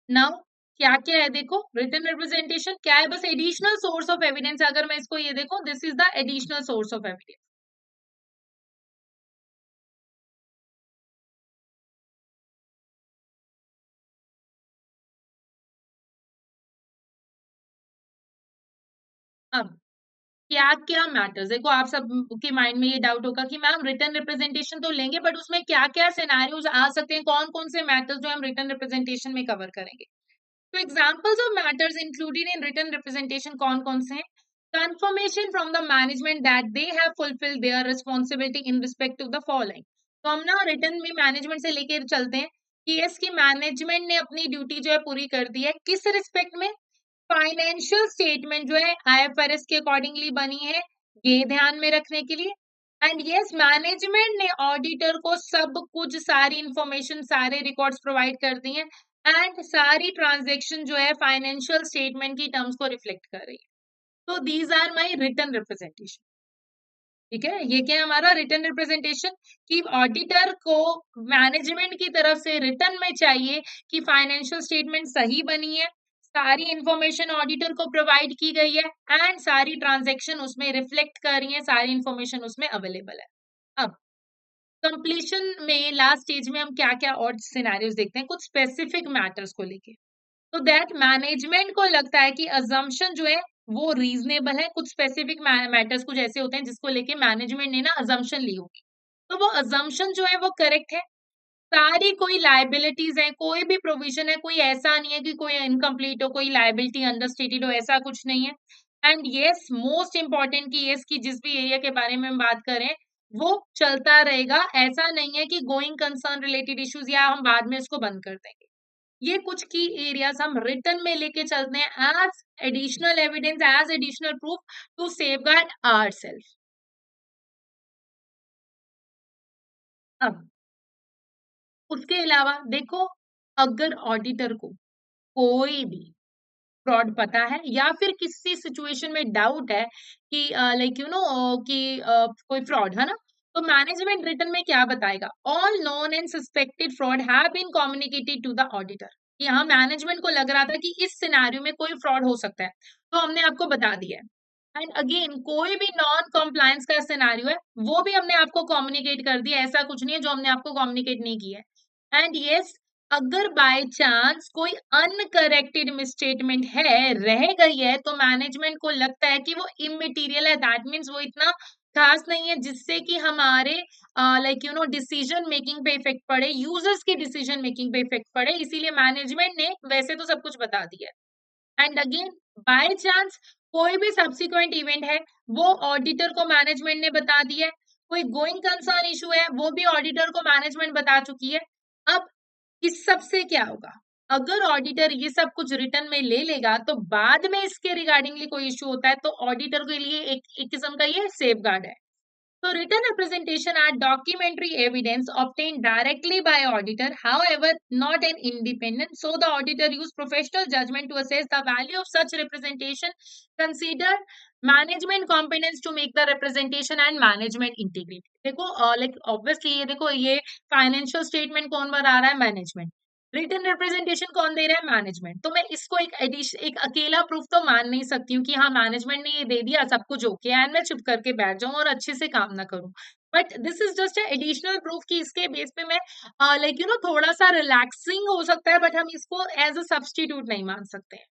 नाउ क्या क्या है, देखो रिटन रिप्रेजेंटेशन क्या है, बस एडिशनल सोर्स ऑफ एविडेंस। अगर मैं इसको ये देखो, this is the additional source of evidence. अब क्या क्या मैटर्स, देखो आप सब के माइंड में ये डाउट होगा कि मैम रिटन रिप्रेजेंटेशन तो लेंगे बट उसमें क्या क्या सिनेरियोज आ सकते हैं, कौन कौन से मैटर्स जो हम रिटन रिप्रेजेंटेशन में कवर करेंगे। तो examples of matters included in written representation कौन कौन से हैं, confirmation from the management that they have fulfilled their responsibility in respect to the following। तो हम ना रिटर्न में मैनेजमेंट से लेके चलते हैं कि इसकी मैनेजमेंट ने अपनी ड्यूटी जो है पूरी कर दी है, किस रिस्पेक्ट में, फाइनेंशियल स्टेटमेंट जो है IFRS के अकॉर्डिंगली बनी है, ये ध्यान में रखने के लिए। एंड यस, मैनेजमेंट ने ऑडिटर को सब कुछ, सारी इंफॉर्मेशन, सारे रिकॉर्ड्स प्रोवाइड कर दी हैं एंड सारी ट्रांजेक्शन जो है फाइनेंशियल स्टेटमेंट की टर्म्स को रिफ्लेक्ट कर रही है। तो these are my written representation. ठीक है, ये क्या है हमारा रिटर्न रिप्रेजेंटेशन, कि ऑडिटर को मैनेजमेंट की तरफ से रिटर्न में चाहिए कि फाइनेंशियल स्टेटमेंट सही बनी है, सारी इंफॉर्मेशन ऑडिटर को प्रोवाइड की गई है एंड सारी ट्रांजेक्शन उसमें रिफ्लेक्ट कर रही है, सारी इंफॉर्मेशन उसमें अवेलेबल है। अब कंप्लीशन में लास्ट स्टेज में हम क्या क्या और सिनेरियोज देखते हैं कुछ स्पेसिफिक मैटर्स को लेके। तो दैट मैनेजमेंट को लगता है कि अजम्पशन जो है वो रीजनेबल है, कुछ स्पेसिफिक मैटर्स कुछ ऐसे होते हैं जिसको लेके मैनेजमेंट ने ना अजम्पशन ली होगी, तो वो अजम्पशन जो है वो करेक्ट है। सारी कोई लाइबिलिटीज है, कोई भी प्रोविजन है, कोई ऐसा नहीं है कि कोई इनकम्प्लीट हो, कोई लाइबिलिटी अंडरस्टेटेड हो, ऐसा कुछ नहीं है। एंड यस, मोस्ट इंपॉर्टेंट कि यस की जिस भी एरिया के बारे में हम बात करें वो चलता रहेगा, ऐसा नहीं है कि गोइंग कंसर्न रिलेटेड इश्यूज या हम बाद में इसको बंद कर देंगे। ये कुछ की एरियाज हम रिटर्न में लेके चलते हैं as additional evidence, as additional proof to safeguard ourselves. अब उसके अलावा देखो, अगर ऑडिटर को कोई भी फ्रॉड पता है या फिर किसी सिचुएशन में डाउट है कि कि कोई फ्रॉड है ना, तो मैनेजमेंट रिटर्न में क्या बताएगा, all known and suspected fraud have been communicated to the auditor. कि हाँ, मैनेजमेंट को लग रहा था कि इस सिनेरियो में कोई फ्रॉड हो सकता है, तो हमने आपको बता दिया है। एंड अगेन कोई भी नॉन कॉम्प्लायंस का सिनेरियो है वो भी हमने आपको कम्युनिकेट कर दिया, ऐसा कुछ नहीं है जो हमने आपको कम्युनिकेट नहीं किया है। एंड यस, अगर बाय चांस कोई अनकरेक्टेड मिसस्टेटमेंट है, रह गई है, तो मैनेजमेंट को लगता है कि वो इमटेरियल है, दैट मीन्स वो इतना खास नहीं है जिससे कि हमारे डिसीजन मेकिंग पे इफेक्ट पड़े, यूजर्स की डिसीजन मेकिंग पे इफेक्ट पड़े, इसीलिए मैनेजमेंट ने वैसे तो सब कुछ बता दिया है। एंड अगेन बाय चांस कोई भी सब्सिक्वेंट इवेंट है वो ऑडिटर को मैनेजमेंट ने बता दिया है, कोई गोइंग कंसर्न इशू है वो भी ऑडिटर को मैनेजमेंट बता चुकी है। अब इस सब से क्या होगा, अगर ऑडिटर ये सब कुछ रिटर्न में ले लेगा तो बाद में इसके रिगार्डिंगली कोई इश्यू होता है तो ऑडिटर के लिए एक किस्म का ये सेफगार्ड है। So written representation are documentary evidence obtained directly by auditor, however, not an independent. So the auditor used professional judgment to assess the value of such representation, consider management competence to make the representation and management integrity. देखो like obviously ये देखो ये financial statement कौन बना रहा है? Management. Written representation कौन दे रहा है? मैनेजमेंट. तो मैं इसको एक अकेला प्रूफ तो मान नहीं सकती हूँ कि हाँ मैनेजमेंट ने ये दे दिया सब कुछ ओके एंड मैं चुप करके बैठ जाऊं और अच्छे से काम ना करूं. But this is just additional proof कि इसके बेस पे मैं लाइक थोड़ा सा रिलैक्सिंग हो सकता है बट हम इसको एज अ सब्स्टिट्यूट नहीं मान सकते हैं.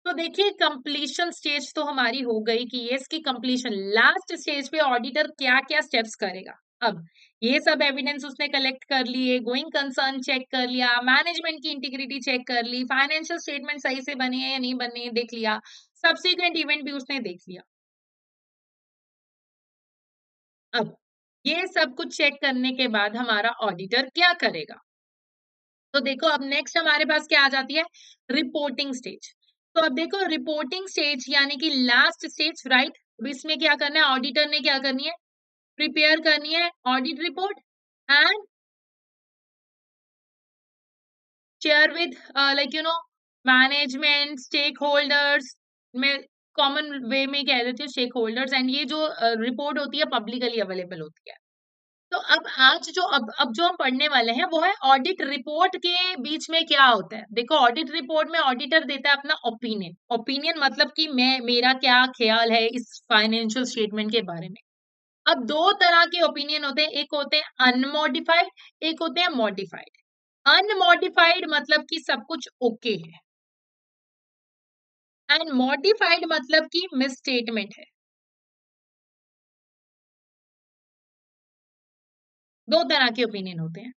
तो देखिए कंप्लीशन स्टेज तो हमारी हो गई कि ये इसकी कंप्लीशन. लास्ट स्टेज पे ऑडिटर क्या क्या स्टेप्स करेगा. अब ये सब एविडेंस उसने कलेक्ट कर लिए, गोइंग कंसर्न चेक कर लिया, मैनेजमेंट की इंटीग्रिटी चेक कर ली, फाइनेंशियल स्टेटमेंट सही से बने हैं या नहीं बने हैं देख लिया, सब्सिक्वेंट इवेंट भी उसने देख लिया. अब ये सब कुछ चेक करने के बाद हमारा ऑडिटर क्या करेगा. तो देखो अब नेक्स्ट हमारे पास क्या आ जाती है? Reporting stage. तो अब देखो रिपोर्टिंग स्टेज यानी कि लास्ट स्टेज राइट. अब इसमें क्या करना है? ऑडिटर ने क्या करनी है? प्रिपेयर करनी है audit report and share with management stakeholders में. कॉमन वे में कह देती हूँ स्टेक होल्डर्स. एंड ये जो रिपोर्ट होती है पब्लिकली अवेलेबल होती है. तो अब आज जो अब जो हम पढ़ने वाले हैं वो है ऑडिट रिपोर्ट के बीच में क्या होता है. देखो ऑडिट रिपोर्ट में ऑडिटर देता है अपना ओपिनियन. ओपिनियन मतलब कि मैं मेरा क्या ख्याल है इस फाइनेंशियल स्टेटमेंट के बारे में. अब दो तरह के ओपिनियन होते हैं. एक होते हैं अनमॉडिफाइड, एक होते हैं मॉडिफाइड. अनमॉडिफाइड मतलब कि सब कुछ ओके है एंड मॉडिफाइड मतलब कि मिसस्टेटमेंट है. दो तरह के ओपिनियन होते हैं.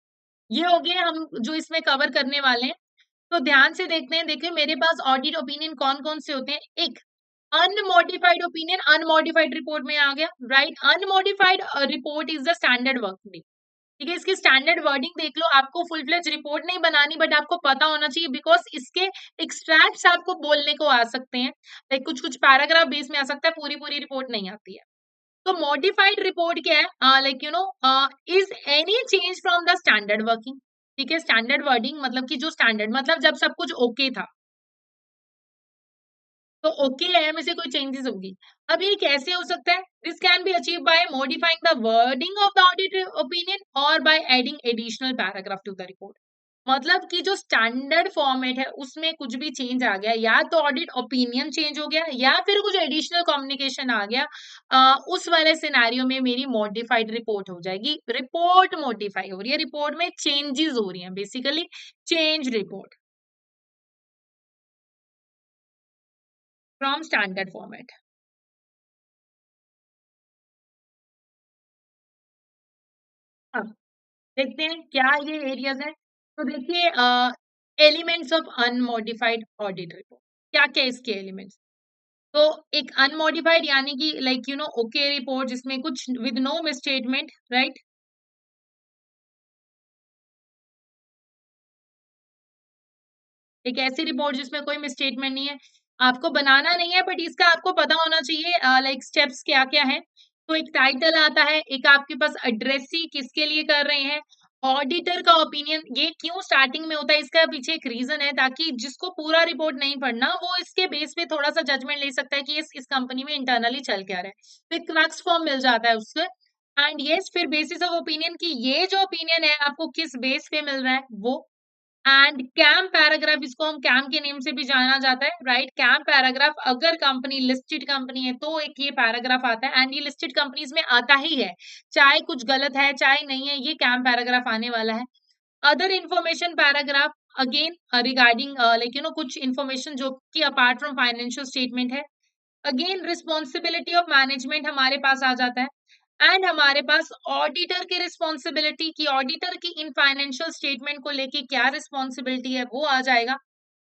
ये हो गए हम जो इसमें कवर करने वाले हैं. तो ध्यान से देखते हैं. देखिए मेरे पास ऑडिट ओपिनियन कौन कौन से होते हैं. एक अनमॉडिफाइड ओपिनियन अनमॉडिफाइड रिपोर्ट में आ गया right. Unmodified report is the standard working. ठीक है. इसकी स्टैंडर्ड वर्डिंग देख लो. आपको फुल फ्लेज रिपोर्ट नहीं बनानी बट आपको पता होना चाहिए बिकॉज इसके एक्सट्रैक्ट्स आपको बोलने को आ सकते हैं. लाइक कुछ कुछ पैराग्राफ बेस में आ सकता है, पूरी पूरी रिपोर्ट नहीं आती है. तो मॉडिफाइड रिपोर्ट क्या है? Is any change from the standard working. ठीक है. स्टैंडर्ड वर्डिंग मतलब कि जो स्टैंडर्ड मतलब जब सब कुछ ओके था तो ओके है में से कोई चेंजेस होगी. अब ये कैसे हो सकता है? This can be achieve by modifying the wording of the audit opinion और by adding additional paragraph to the report. मतलब कि जो स्टैंडर्ड फॉर्मेट है उसमें कुछ भी चेंज आ गया, या तो ऑडिट ओपिनियन चेंज हो गया या फिर कुछ एडिशनल कम्युनिकेशन आ गया, उस वाले सिनेरियो में मेरी मॉडिफाइड रिपोर्ट हो जाएगी. रिपोर्ट मॉडिफाई हो रही है, रिपोर्ट में चेंजेस हो रही हैं, basically change report from standard format. अब देखते हैं क्या ये एरियाज है. तो देखिए elements of unmodified audit report. क्या क्या इसके एलिमेंट्स. तो एक अनमॉडिफाइड यानी कि लाइक ओके रिपोर्ट जिसमें कुछ विद नो मिसस्टेटमेंट राइट. एक ऐसी रिपोर्ट जिसमें कोई मिसस्टेटमेंट नहीं है. आपको बनाना नहीं है बट इसका आपको पता होना चाहिए लाइक स्टेप्स क्या क्या है. तो एक टाइटल आता है, एक आपके पास एड्रेसी किसके लिए कर रहे हैं, ऑडिटर का ओपिनियन. ये क्यों स्टार्टिंग में होता है इसका पीछे एक रीजन है ताकि जिसको पूरा रिपोर्ट नहीं पढ़ना वो इसके बेस पे थोड़ा सा जजमेंट ले सकता है कि इस कंपनी में इंटरनली चल क्या रहा है. तो एक क्रक्स फॉर्म मिल जाता है उससे. एंड यस फिर बेसिस ऑफ ओपिनियन की ये जो ओपिनियन है आपको किस बेस पे मिल रहा है वो. एंड कैम पैराग्राफ, इसको हम कैम के नेम से भी जाना जाता है राइट. कैम पैराग्राफ अगर कंपनी लिस्टेड कंपनी है तो एक ये पैराग्राफ आता है. एंड ये लिस्टेड कंपनीज में आता ही है, चाहे कुछ गलत है चाहे नहीं है, ये कैम पैराग्राफ आने वाला है. Other information paragraph again regarding कुछ इंफॉर्मेशन जो कि अपार्ट फ्रॉम फाइनेंशियल स्टेटमेंट है. अगेन रिस्पॉन्सिबिलिटी ऑफ मैनेजमेंट हमारे पास आ जाता है. एंड हमारे पास ऑडिटर की रिस्पॉन्सिबिलिटी की ऑडिटर की इन फाइनेंशियल स्टेटमेंट को लेके क्या रिस्पॉन्सिबिलिटी है वो आ जाएगा.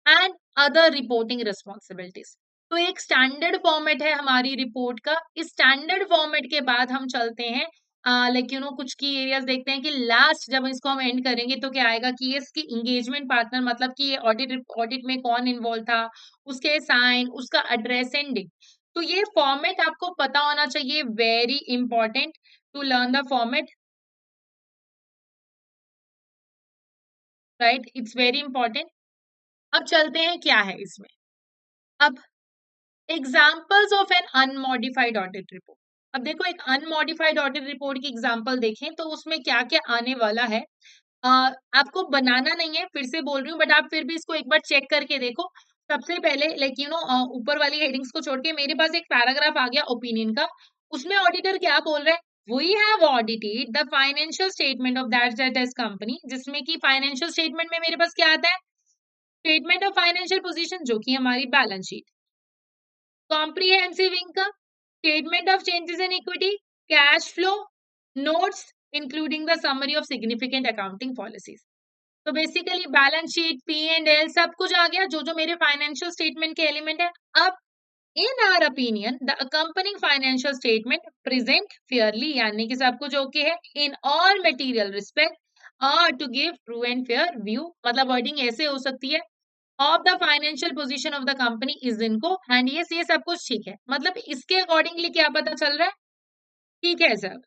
And other reporting responsibilities. तो एक स्टैंडर्ड फॉर्मेट है हमारी रिपोर्ट का. इस स्टैंडर्ड फॉर्मेट के बाद हम चलते हैं कुछ की एरियाज देखते हैं कि लास्ट जब इसको हम एंड करेंगे तो क्या आएगा कि ये इसकी इंगेजमेंट पार्टनर मतलब कि ये ऑडिट ऑडिट में कौन इन्वॉल्व था, उसके साइन, उसका एड्रेस एंड डेट. तो ये फॉर्मेट आपको पता होना चाहिए, very important to learn the format, right, it's very important. अब चलते हैं क्या है इसमें। अब examples of an unmodified audit report. अब देखो, एक अनमॉडिफाइड ऑडिट रिपोर्ट की एग्जाम्पल देखें तो उसमें क्या क्या आने वाला है। अ, आपको बनाना नहीं है, फिर से बोल रही हूँ, बट आप फिर भी इसको एक बार चेक करके देखो। सबसे पहले लाइक ऊपर वाली हेडिंग्स को छोड़ के मेरे पास एक पैराग्राफ आ गया ओपिनियन का। उसमें ऑडिटर क्या बोल रहा है, we have audited the financial statement of that company, जिसमें कि फाइनेंशियल स्टेटमेंट में मेरे पास क्या आता है, स्टेटमेंट ऑफ फाइनेंशियल पोजीशन, जो कि हमारी balance sheet, comprehensive income, statement of changes in equity, cash flow, notes including the summary of significant accounting policies. तो basically balance sheet, P and L, सब कुछ आ गया जो जो मेरे फाइनेंशियल स्टेटमेंट के एलिमेंट है। अब in our opinion the accompanying financial statement present fairly, यानी कि सब कुछ ओके है, इन ऑल मटेरियल रिस्पेक्ट और to give true and fair view, मतलब वर्डिंग ऐसे हो सकती है, of the financial position of the company is इनको एंड ये सब कुछ ठीक है। मतलब इसके अकॉर्डिंगली क्या पता चल रहा है, ठीक है सर,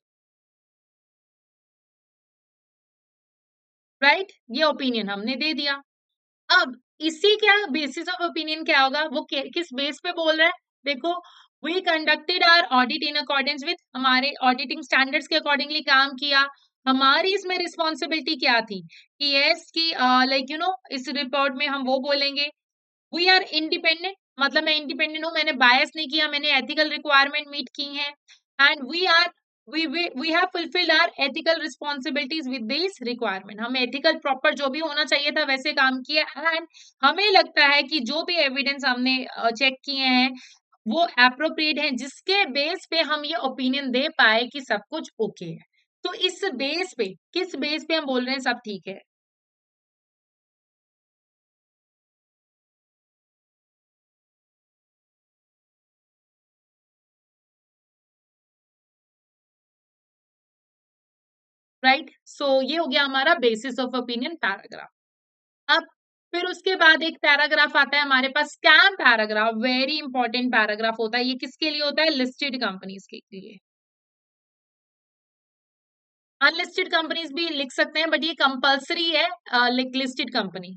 राइट, ये ओपिनियन हमने दे दिया। अब इसी क्या बेसिस ऑफ ओपिनियन क्या होगा, वो किस बेस पे बोल रहा है, देखो, we conducted our audit in accordance with, हमारे ऑडिटिंग स्टैंडर्ड्स के अकॉर्डिंगली काम किया। हमारी इसमें रिस्पॉन्सिबिलिटी क्या थी कि यस की लाइक इस रिपोर्ट में हम वो बोलेंगे, वी आर इंडिपेंडेंट, मतलब मैं इंडिपेंडेंट हूँ, मैंने बायस नहीं किया, मैंने एथिकल रिक्वायरमेंट मीट की है, and we have fulfilled our ethical responsibilities with this requirement, हम एथिकल प्रॉपर जो भी होना चाहिए था वैसे काम किया, एंड हमें लगता है कि जो भी एविडेंस हमने चेक किए हैं वो एप्रोप्रिएट है, जिसके बेस पे हम ये ओपिनियन दे पाए कि सब कुछ ओके है। तो इस बेस पे, किस बेस पे हम बोल रहे हैं सब ठीक है, राइट। सो ये हो गया हमारा बेसिस ऑफ ओपिनियन पैराग्राफ। अब फिर उसके बाद एक पैराग्राफ आता है हमारे पास, scam paragraph, very important paragraph होता है। ये किसके लिए होता है, लिस्टेड कंपनीज के लिए। अनलिस्टेड कंपनीज भी लिख सकते हैं, बट ये कंपल्सरी है, लिस्टेड कंपनी।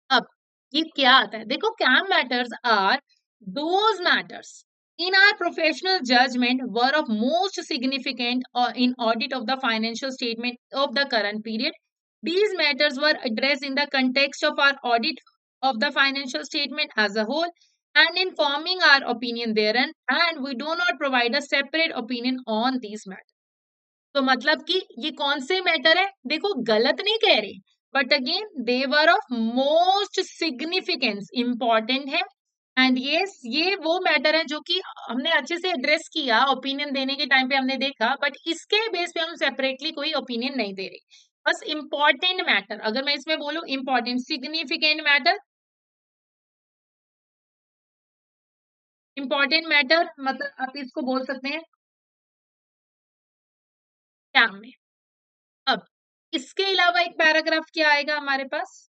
अब ये क्या आता है, देखो, KAM matters are those matters in our professional judgment were of most significant in audit of the financial statement of the current period. These matters were addressed in the context of our audit of the financial statement as a whole and in forming our opinion therein, and we do not provide a separate opinion on these matters. तो मतलब कि ये कौन से matter है, देखो गलत नहीं कह रहे, but again they were of most significance, important है, एंड ये वो मैटर है जो कि हमने अच्छे से एड्रेस किया, ओपिनियन देने के टाइम पे हमने देखा, बट इसके बेस पे हम सेपरेटली कोई ओपिनियन नहीं दे रहे, बस इंपॉर्टेंट मैटर। अगर मैं इसमें बोलूं important significant matter, important matter मतलब आप इसको बोल सकते हैं क्या में। अब इसके अलावा एक पैराग्राफ क्या आएगा हमारे पास,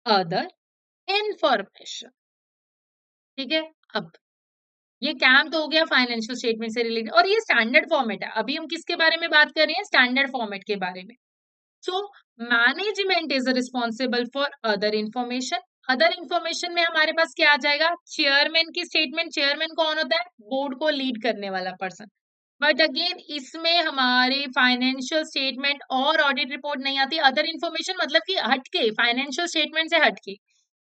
अदर इंफॉर्मेशन, ठीक है। अब ये कैम तो हो गया फाइनेंशियल स्टेटमेंट से रिलेटेड, और ये स्टैंडर्ड फॉर्मेट है, अभी हम किसके बारे में बात कर रहे हैं, स्टैंडर्ड फॉर्मेट के बारे में। So management is responsible for other information. Other information में हमारे पास क्या आ जाएगा, चेयरमैन की स्टेटमेंट, चेयरमैन कौन होता है, बोर्ड को लीड करने वाला पर्सन, बट अगेन इसमें हमारे फाइनेंशियल स्टेटमेंट और ऑडिट रिपोर्ट नहीं आती। अदर इंफॉर्मेशन मतलब कि हटके, फाइनेंशियल स्टेटमेंट से हटके।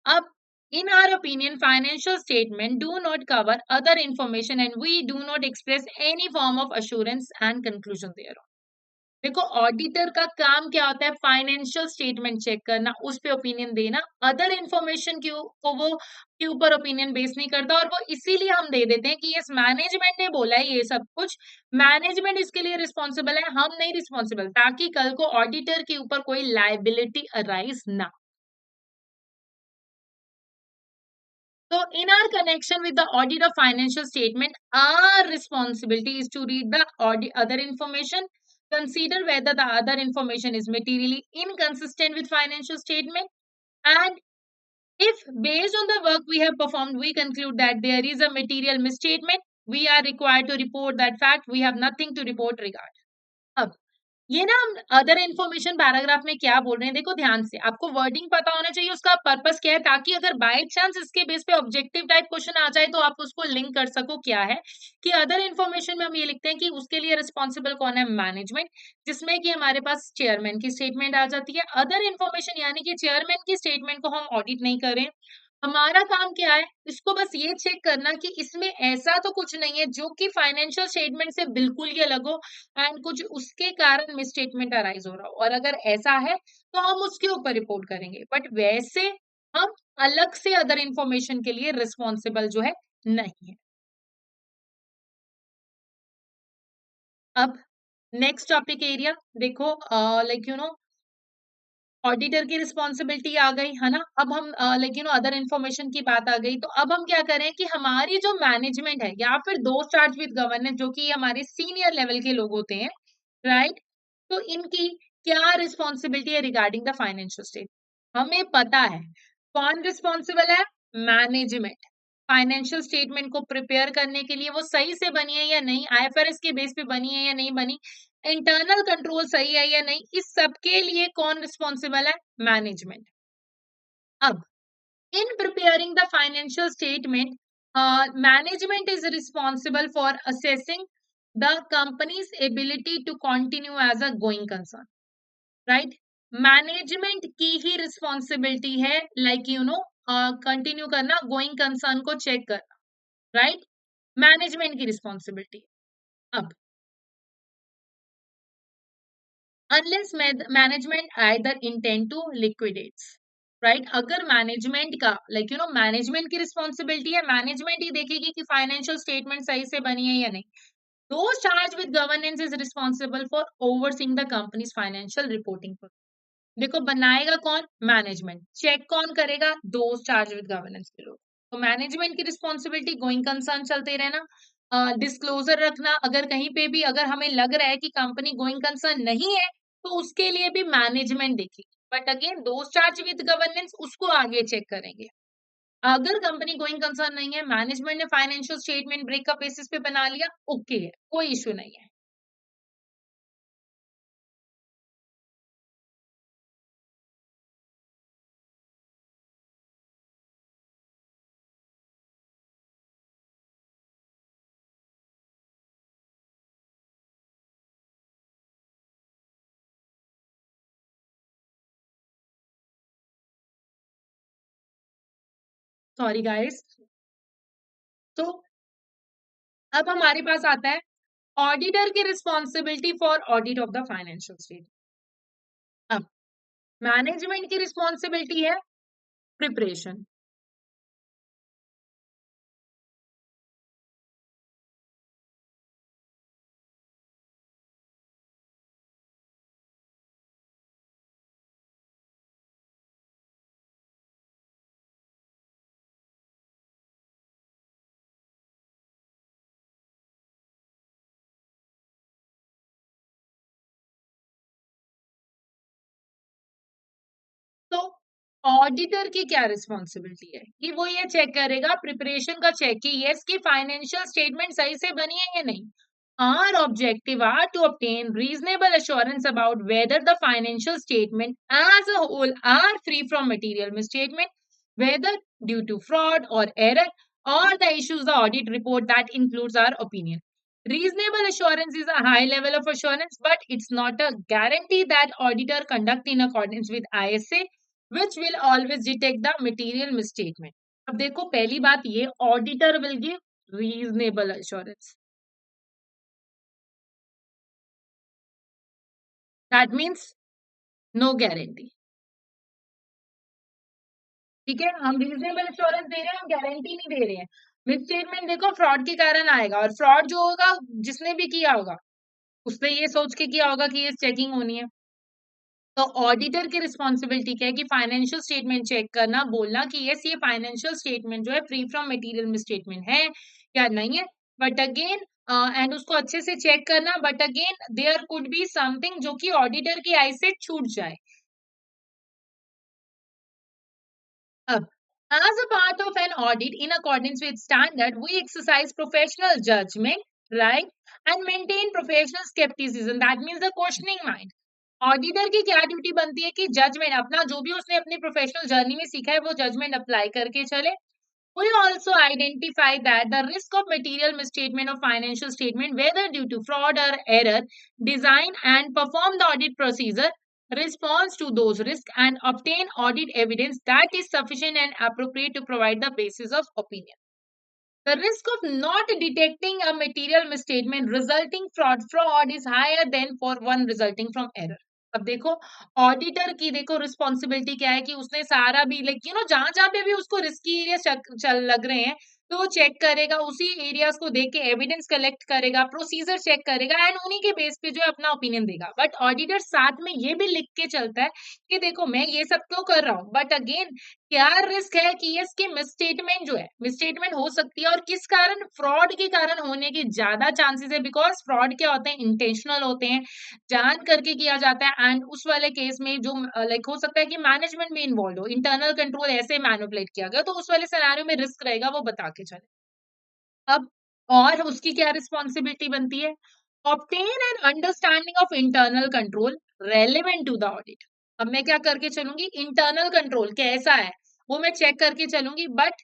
अब in our opinion financial statement do not cover other information and we do not express any form of assurance and conclusion thereon। देखो, ऑडिटर का काम क्या होता है, फाइनेंशियल स्टेटमेंट चेक करना, उस पे ओपिनियन देना, अदर इंफॉर्मेशन को वो के ऊपर ओपिनियन बेस नहीं करता, और वो इसीलिए हम दे देते हैं कि यस मैनेजमेंट ने बोला है ये सब कुछ, मैनेजमेंट इसके लिए रिस्पॉन्सिबल है, हम नहीं रिस्पॉन्सिबल, ताकि कल को ऑडिटर के ऊपर कोई लाइबिलिटी अराइज ना। So, in our connection with the audit of financial statement, our responsibility is to read the audit, other information, consider whether the other information is materially inconsistent with financial statement, and If based on the work we have performed, we conclude that there is a material misstatement, we are required to report that fact. We have nothing to report regard. ये ना हम other information paragraph में क्या बोल रहे हैं देखो ध्यान से, आपको वर्डिंग पता होना चाहिए, उसका पर्पस क्या है, ताकि अगर बाय चांस इसके बेस पे ऑब्जेक्टिव टाइप क्वेश्चन आ जाए तो आप उसको लिंक कर सको। क्या है कि अदर इन्फॉर्मेशन में हम ये लिखते हैं कि उसके लिए रिस्पॉन्सिबल कौन है, मैनेजमेंट, जिसमें कि हमारे पास चेयरमैन की स्टेटमेंट आ जाती है। अदर इन्फॉर्मेशन यानी कि चेयरमैन की स्टेटमेंट को हम ऑडिट नहीं करें, हमारा काम क्या है, इसको बस ये चेक करना कि इसमें ऐसा तो कुछ नहीं है जो कि फाइनेंशियल स्टेटमेंट से बिल्कुल ही अलग हो एंड कुछ उसके कारण मिसस्टेटमेंट अराइज हो रहा हो, और अगर ऐसा है तो हम उसके ऊपर रिपोर्ट करेंगे, बट वैसे हम अलग से अदर इंफॉर्मेशन के लिए रिस्पॉन्सिबल जो है नहीं है। अब नेक्स्ट टॉपिक एरिया देखो, लाइक यू नो ऑडिटर की रिस्पॉन्सिबिलिटी आ गई है ना। अब हम like you no other information की बात आ गई, तो अब हम क्या करें कि हमारी जो मैनेजमेंट है या फिर दो चार्ज विद गवर्नेंस जो कि हमारे सीनियर लेवल के लोग होते हैं, राइट, तो इनकी क्या रिस्पॉन्सिबिलिटी है रिगार्डिंग द फाइनेंशियल स्टेट। हमें पता है कौन रिस्पॉन्सिबल है, मैनेजमेंट। फाइनेंशियल स्टेटमेंट को प्रिपेयर करने के लिए वो सही से बनी है या नहीं, आईएफआरएस के बेस पे बनी है या नहीं बनी, इंटरनल कंट्रोल सही है या नहीं, इस सब के लिए कौन रिस्पॉन्सिबल है, मैनेजमेंट। अब in preparing the financial statement, management is responsible for assessing the company's ability to continue as a going concern, right? Management की ही रिस्पॉन्सिबिलिटी है लाइक यू नो कंटिन्यू करना, गोइंग कंसर्न को चेक करना, right, management की responsibility. अब unless management either intend to liquidates, right, अगर management का लाइक यू नो मैनेजमेंट की रिस्पॉन्सिबिलिटी है, मैनेजमेंट ही देखेगी कि फाइनेंशियल स्टेटमेंट सही से बनी है या नहीं, those charged with governance is responsible for overseeing the company's financial reporting। देखो बनाएगा कौन, मैनेजमेंट, चेक कौन करेगा, दोस्त चार्ज विद गवर्नेंस के लोग। तो मैनेजमेंट की रिस्पॉन्सिबिलिटी गोइंग कंसर्न चलते रहना, डिस्क्लोजर रखना, अगर कहीं पे भी अगर हमें लग रहा है कि कंपनी गोइंग कंसर्न नहीं है तो उसके लिए भी मैनेजमेंट देखेगी, बट अगेन दोस्त चार्ज विद गवर्नेंस उसको आगे चेक करेंगे। अगर कंपनी गोइंग कंसर्न नहीं है, मैनेजमेंट ने फाइनेंशियल स्टेटमेंट ब्रेकअप बेसिस पे बना लिया, ओके है, कोई इश्यू नहीं है। Sorry guys. तो अब हमारे पास आता है ऑडिटर की responsibility for audit of the financial state. अब मैनेजमेंट की रिस्पॉन्सिबिलिटी है प्रिपरेशन, तो ऑडिटर की क्या रिस्पॉन्सिबिलिटी है कि वो ये चेक करेगा, प्रिपरेशन का चेक कि यस की फाइनेंशियल स्टेटमेंट सही से बनी है या नहीं। Our objective are to obtain reasonable assurance about whether the financial statement as a whole are free from material misstatement, whether due to fraud or error, or the issues the audit report that includes our opinion. Reasonable assurance is a high level of assurance, but it's not a guarantee that auditor conduct in accordance with ISA, which will always detect the material misstatement. अब देखो पहली बात ये auditor will give reasonable assurance, that means no guarantee. ठीक है, हम reasonable insurance दे रहे हैं, हम गारंटी नहीं दे रहे हैं। मिसस्टेटमेंट देखो फ्रॉड के कारण आएगा, और फ्रॉड जो होगा जिसने भी किया होगा उसने ये सोच के किया होगा कि ये चेकिंग होनी है। तो ऑडिटर की रिस्पॉन्सिबिलिटी क्या है कि फाइनेंशियल स्टेटमेंट चेक करना, बोलना कि यस ये फाइनेंशियल स्टेटमेंट जो है फ्री फ्रॉम मटेरियल मिसस्टेटमेंट है या नहीं है, बट अगेन एंड उसको अच्छे से चेक करना, but again there could be something जो कि ऑडिटर की आई से छूट जाए। अब As a part of an audit in accordance with standard, we exercise professional judgment, right, and maintain professional skepticism. That means the questioning mind. Auditor की क्या duty बनती है कि जजमेंट अपना जो भी उसने अपनी प्रोफेशनल जर्नी में सीखा है वो जजमेंट अप्लाई करके चले. We also identify that the risk of material misstatement of financial statement, whether due to fraud or error, design and perform the audit procedure, response to those risks, and obtain audit evidence that is sufficient and appropriate to provide the basis of opinion. The risk of not detecting a material misstatement resulting fraud is higher than for one resulting from error. अब देखो auditor की देखो responsibility क्या है कि उसने सारा भी लाइक जहां जहां पे भी उसको रिस्की एरिया चल लग रहे हैं तो वो चेक करेगा, उसी एरियाज को देख के एविडेंस कलेक्ट करेगा, प्रोसीजर चेक करेगा एंड उन्हीं के बेस पे जो है अपना ओपिनियन देगा. बट ऑडिटर साथ में ये भी लिख के चलता है कि देखो मैं ये सब तो कर रहा हूँ बट अगेन क्या रिस्क है कि इसकी मिसस्टेटमेंट जो है मिसस्टेटमेंट हो सकती है और किस कारण फ्रॉड के कारण होने की ज्यादा चांसेस है. बिकॉज फ्रॉड क्या होते हैं, इंटेंशनल होते हैं, जान करके किया जाता है एंड उस वाले केस में जो लाइक हो सकता है कि मैनेजमेंट भी इन्वॉल्व हो, इंटरनल कंट्रोल ऐसे मैनिपुलेट किया गया, तो उस वाले सिनेरियो में रिस्क रहेगा, वो बता के चले. अब और उसकी क्या रिस्पॉन्सिबिलिटी बनती है, obtain an understanding of internal control relevant to the audit. अब मैं क्या करके चलूंगी, इंटरनल कंट्रोल कैसा है वो मैं चेक करके चलूंगी, बट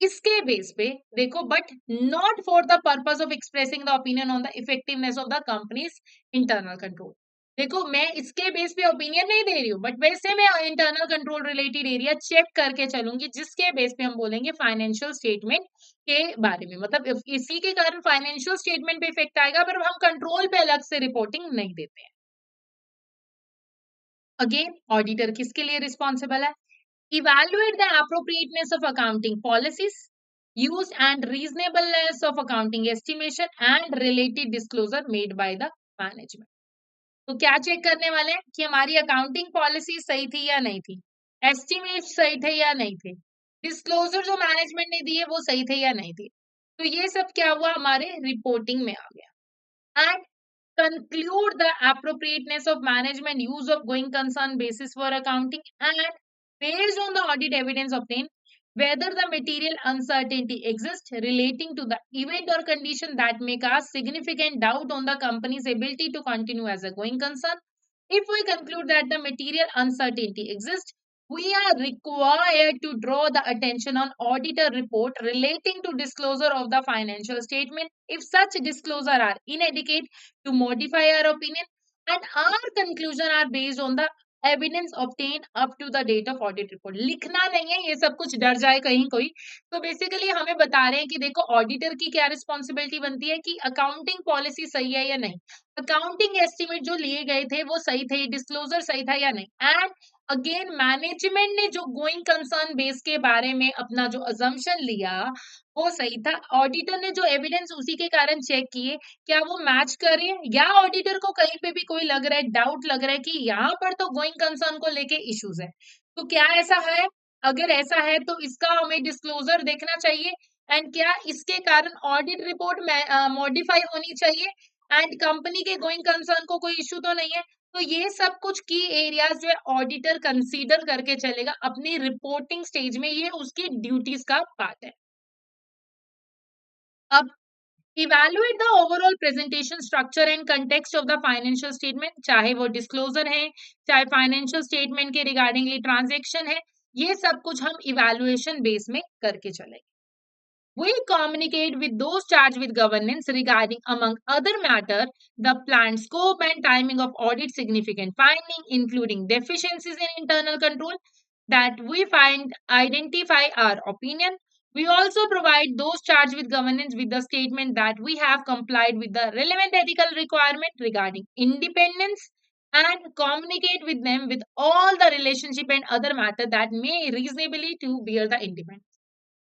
इसके बेस पे देखो, but not for the purpose of expressing the opinion on the effectiveness of the companies internal control. देखो मैं इसके बेस पे ओपिनियन नहीं दे रही हूँ बट वैसे मैं internal control related area check करके चलूंगी जिसके बेस पे हम बोलेंगे फाइनेंशियल स्टेटमेंट के बारे में. मतलब इसी के कारण फाइनेंशियल स्टेटमेंट पे इफेक्ट आएगा पर हम कंट्रोल पे अलग से रिपोर्टिंग नहीं देते हैं. अगेन ऑडिटर किसके लिए रिस्पॉन्सिबल है, evaluate the appropriateness of accounting policies, use and reasonableness of accounting estimation and related disclosure made by the management. तो क्या चेक करने वाले हैं कि हमारी अकाउंटिंग पॉलिसी सही थी या नहीं थी, एस्टिमेट सही थे या नहीं थे, डिस्क्लोजर जो मैनेजमेंट ने दिए वो सही थे या नहीं थे. तो ये सब क्या हुआ, हमारे रिपोर्टिंग में आ गया. And conclude the appropriateness of management use of going concern basis for accounting, and based on the audit evidence obtained whether the material uncertainty exists relating to the event or condition that may cause significant doubt on the company's ability to continue as a going concern. If we conclude that the material uncertainty exists, we are required to draw the attention on auditor report relating to disclosure of the financial statement. If such disclosure are inadequate, to modify our opinion, and our conclusion are based on the evidence obtained up to the date of audit report. लिखना नहीं है ये सब कुछ, डर जाए कहीं कोई. तो बेसिकली हमें बता रहे हैं कि देखो ऑडिटर की क्या रिस्पॉन्सिबिलिटी बनती है कि अकाउंटिंग पॉलिसी सही है या नहीं, अकाउंटिंग एस्टिमेट जो लिए गए थे वो सही थे, डिस्क्लोजर सही था या नहीं, एंड अगेन मैनेजमेंट ने जो गोइंग कंसर्न बेस के बारे में अपना जो अजम्पशन लिया वो सही था, ऑडिटर ने जो एविडेंस उसी के कारण चेक किए क्या वो मैच कर रहे हैं, या ऑडिटर को कहीं पे भी कोई लग रहा है, डाउट लग रहा है कि यहाँ पर तो गोइंग कंसर्न को लेके इश्यूज है. तो क्या ऐसा है, अगर ऐसा है तो इसका हमें डिस्क्लोजर देखना चाहिए एंड क्या इसके कारण ऑडिट रिपोर्ट में मॉडिफाई होनी चाहिए एंड कंपनी के गोइंग कंसर्न को कोई इश्यू तो नहीं है. तो ये सब कुछ की एरियाज जो है ऑडिटर कंसीडर करके चलेगा अपनी रिपोर्टिंग स्टेज में, ये उसकी ड्यूटीज का पार्ट है. अब evaluate the overall presentation structure and context of the financial statement, चाहे वो डिस्क्लोजर है चाहे फाइनेंशियल स्टेटमेंट के रिगार्डिंगली ट्रांजैक्शन है, ये सब कुछ हम इवैल्यूएशन बेस में करके चलेंगे. We communicate with those charged with governance regarding, among other matter, the planned scope and timing of audit significant finding, including deficiencies in internal control that we find identify our opinion. We also provide those charged with governance with the statement that we have complied with the relevant ethical requirement regarding independence and communicate with them with all the relationship and other matter that may reasonably to bear the independence.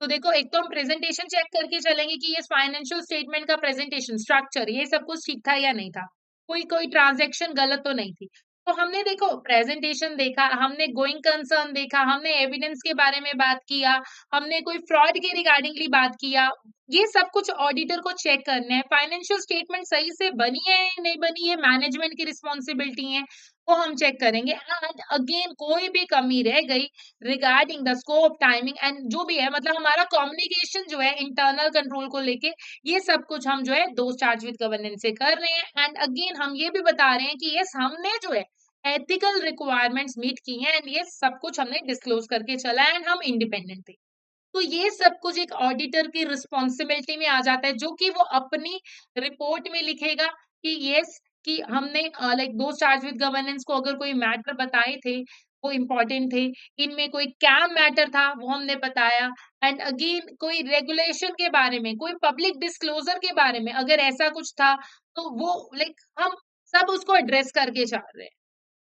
तो देखो एक तो हम presentation check करके चलेंगे कि ये financial statement का प्रेजेंटेशन स्ट्रक्चर ये सब कुछ ठीक था या नहीं था, कोई कोई ट्रांजैक्शन गलत तो नहीं थी. तो हमने देखो प्रेजेंटेशन देखा, हमने गोइंग कंसर्न देखा, हमने एविडेंस के बारे में बात किया, हमने कोई फ्रॉड के रिगार्डिंगली बात किया, ये सब कुछ ऑडिटर को चेक करना है। फाइनेंशियल स्टेटमेंट सही से बनी है या नहीं बनी है, मैनेजमेंट की रिस्पॉन्सिबिलिटी है, वो हम चेक करेंगे। एंड अगेन कोई भी कमी रह गई regarding the scope, timing and जो भी है, मतलब हमारा कम्युनिकेशन जो है इंटरनल कंट्रोल को लेके, ये सब कुछ हम जो है दो चार्ज विद गवर्नेंस से कर रहे हैं। एंड अगेन हम ये भी बता रहे हैं कि यस हमने जो है एथिकल रिक्वायरमेंट्स मीट की हैं एंड ये सब कुछ हमने डिस्क्लोज करके चला है एंड हम इंडिपेंडेंट थे। तो ये सब कुछ एक ऑडिटर की रिस्पॉन्सिबिलिटी में आ जाता है, जो कि वो अपनी रिपोर्ट में लिखेगा कि यस कि हमने लाइक दो चार्ज विद गवर्नेंस को अगर कोई मैटर बताए थे वो इम्पोर्टेंट थे, इनमें कोई कैम मैटर था वो हमने बताया। एंड अगेन कोई रेगुलेशन के बारे में, कोई पब्लिक डिस्क्लोजर के बारे में अगर ऐसा कुछ था तो वो लाइक हम सब उसको एड्रेस करके जा रहे हैं।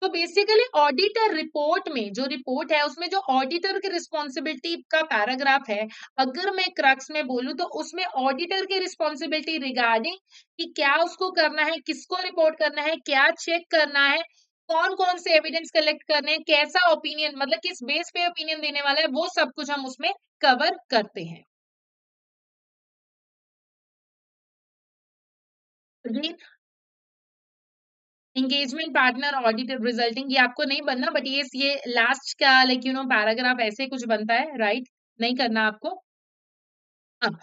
तो बेसिकली ऑडिटर रिपोर्ट में जो रिपोर्ट है उसमें जो ऑडिटर की रिस्पॉन्सिबिलिटी का पैराग्राफ है, अगर मैं क्रक्स में बोलूं तो उसमें ऑडिटर की रिस्पॉन्सिबिलिटी रिगार्डिंग कि क्या उसको करना है, किसको रिपोर्ट करना है, क्या चेक करना है, कौन कौन से एविडेंस कलेक्ट करने हैं, कैसा ओपिनियन मतलब किस बेस पे ओपिनियन देने वाला है, वो सब कुछ हम उसमें कवर करते हैं। ये एंगेजमेंट पार्टनर ऑडिट रिजल्टिंग ये आपको नहीं बनना, बट ये लास्ट का लाइक पैराग्राफ ऐसे कुछ बनता है, राइट? नहीं करना आपको। अब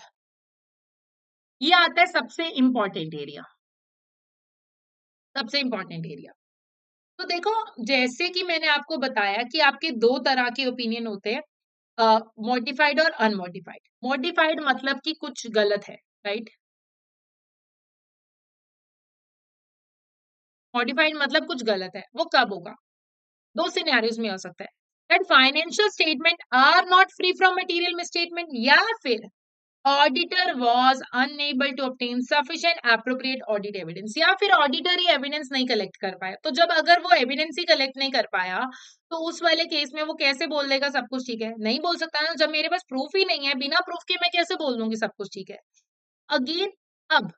ये आता है सबसे इंपॉर्टेंट एरिया, सबसे इंपॉर्टेंट एरिया। तो देखो, जैसे कि मैंने आपको बताया कि आपके दो तरह के ओपिनियन होते हैं, मॉडिफाइड और अनमॉडिफाइड। मॉडिफाइड मतलब कि कुछ गलत है, राइट? मॉडिफाइड मतलब कुछ गलत है, वो कब होगा? दो सिनेरियोज में हो सकता है, that financial statement are not free from material misstatement, या फिर auditor was unable to obtain sufficient appropriate audit evidence, या फिर ऑडिटर ही एविडेंस नहीं कलेक्ट कर पाया। तो जब अगर वो एविडेंस ही कलेक्ट नहीं कर पाया तो उस वाले केस में वो कैसे बोल देगा सब कुछ ठीक है? नहीं बोल सकता ना, जब मेरे पास प्रूफ ही नहीं है, बिना प्रूफ के मैं कैसे बोल दूंगी सब कुछ ठीक है? अगेन, अब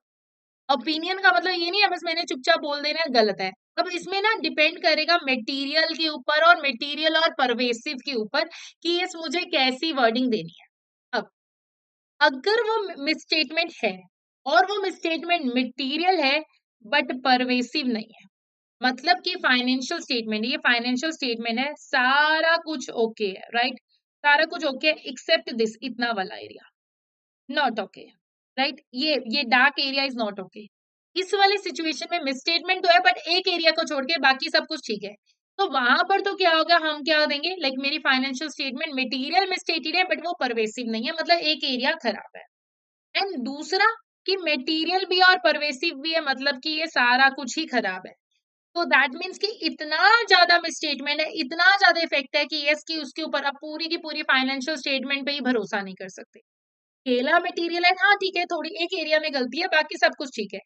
ओपिनियन का मतलब ये नहीं है बस मैंने चुपचाप बोल देना है गलत है। अब इसमें ना डिपेंड करेगा मटेरियल के ऊपर और मटेरियल और परवेसिव के ऊपर कि यस मुझे कैसी वर्डिंग देनी है। अब अगर वो मिसस्टेटमेंट है और वो मिसस्टेटमेंट मटेरियल है बट परवेसिव नहीं है, मतलब कि फाइनेंशियल स्टेटमेंट, ये फाइनेंशियल स्टेटमेंट है, सारा कुछ ओके है, राइट? सारा कुछ ओके है एक्सेप्ट दिस, इतना वाला एरिया नॉट ओके, राइट? ये dark area is not okay. इस वाले सिचुएशन में मिसस्टेटमेंट तो है बट एक एरिया को छोड़ के बाकी सब कुछ ठीक है। तो वहां पर तो क्या होगा, हम क्या देंगे लाइक मेरी फाइनेंशियल स्टेटमेंट मटेरियल मिसस्टेटेड है बट वो परवेसिव नहीं है, मतलब एक एरिया खराब है। एंड दूसरा कि मटेरियल भी और परवेसिव भी है, मतलब कि ये सारा कुछ ही खराब है। तो दैट मीन्स कि इतना ज्यादा मिसस्टेटमेंट है, इतना ज्यादा इफेक्ट है कि यस कि उसके ऊपर आप पूरी की पूरी फाइनेंशियल स्टेटमेंट पे ही भरोसा नहीं कर सकते। केला मटेरियल है, हाँ ठीक है, थोड़ी एक एरिया में गलती है, बाकी सब कुछ ठीक है।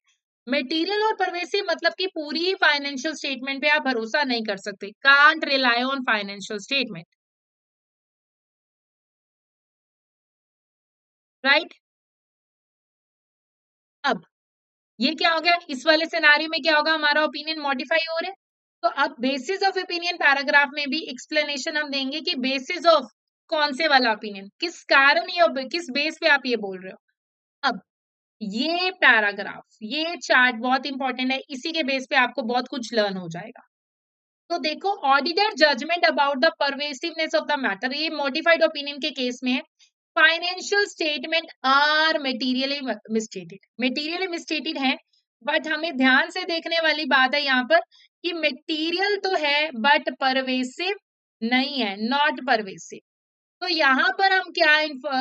मटेरियल और परवेसिव मतलब कि पूरी फाइनेंशियल स्टेटमेंट पे आप भरोसा नहीं कर सकते, can't rely on financial statement, right? अब ये क्या हो गया, इस वाले सिनारियो में क्या होगा, हमारा ओपिनियन मॉडिफाई हो रहा है। तो अब बेसिस ऑफ ओपिनियन पैराग्राफ में भी एक्सप्लेनेशन हम देंगे कि बेसिस ऑफ कौन से वाला ओपिनियन, किस कारण ये किस बेस पे आप ये बोल रहे हो। अब ये पैराग्राफ, ये चार्ट बहुत इंपॉर्टेंट है, इसी के बेस पे आपको बहुत कुछ लर्न हो जाएगा। तो देखो, auditor judgement about the pervasiveness of the matter, ये मॉडिफाइड ओपिनियन के केस में है। Financial statement are materially misstated, materially misstated है, बट हमें ध्यान से देखने वाली बात है यहाँ पर कि मटेरियल तो है बट परवेसिव नहीं है, नॉट परवेसिव। तो यहाँ पर हम क्या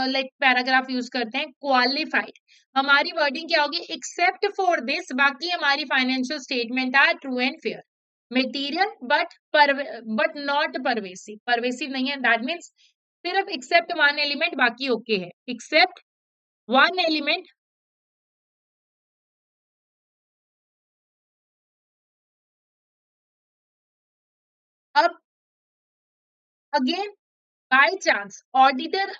लाइक पैराग्राफ यूज करते हैं, क्वालिफाइड। हमारी वर्डिंग क्या होगी, एक्सेप्ट फॉर दिस, बाकी हमारी financial statement are true and fair, material but not pervasive, pervasive नहीं है, दैट मीन्स सिर्फ एक्सेप्ट वन एलिमेंट, बाकी ओके है, एक्सेप्ट वन एलिमेंट। अब again by chance auditor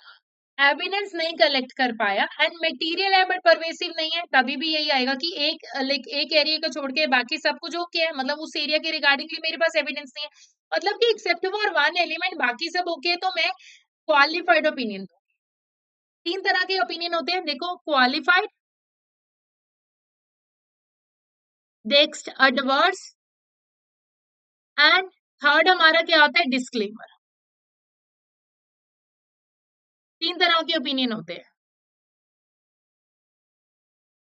evidence नहीं कलेक्ट कर पाया एंड मटेरियल है बट परवेसिव नहीं है, तभी भी यही आएगा कि एक लाइक एक एरिया को छोड़ के बाकी सब कुछ ओके है, मतलब उस एरिया के रिगार्डिंगली मेरे पास एविडेंस नहीं है, मतलब कि एक्सेप्ट फॉर वन एलिमेंट बाकी सब ओके है, तो मैं क्वालिफाइड ओपिनियन दूंगी। तीन तरह के ओपिनियन होते हैं, देखो, qualified, next adverse, and third हमारा क्या होता है, डिस्क्लेमर। तीन तरह के ओपिनियन होते हैं।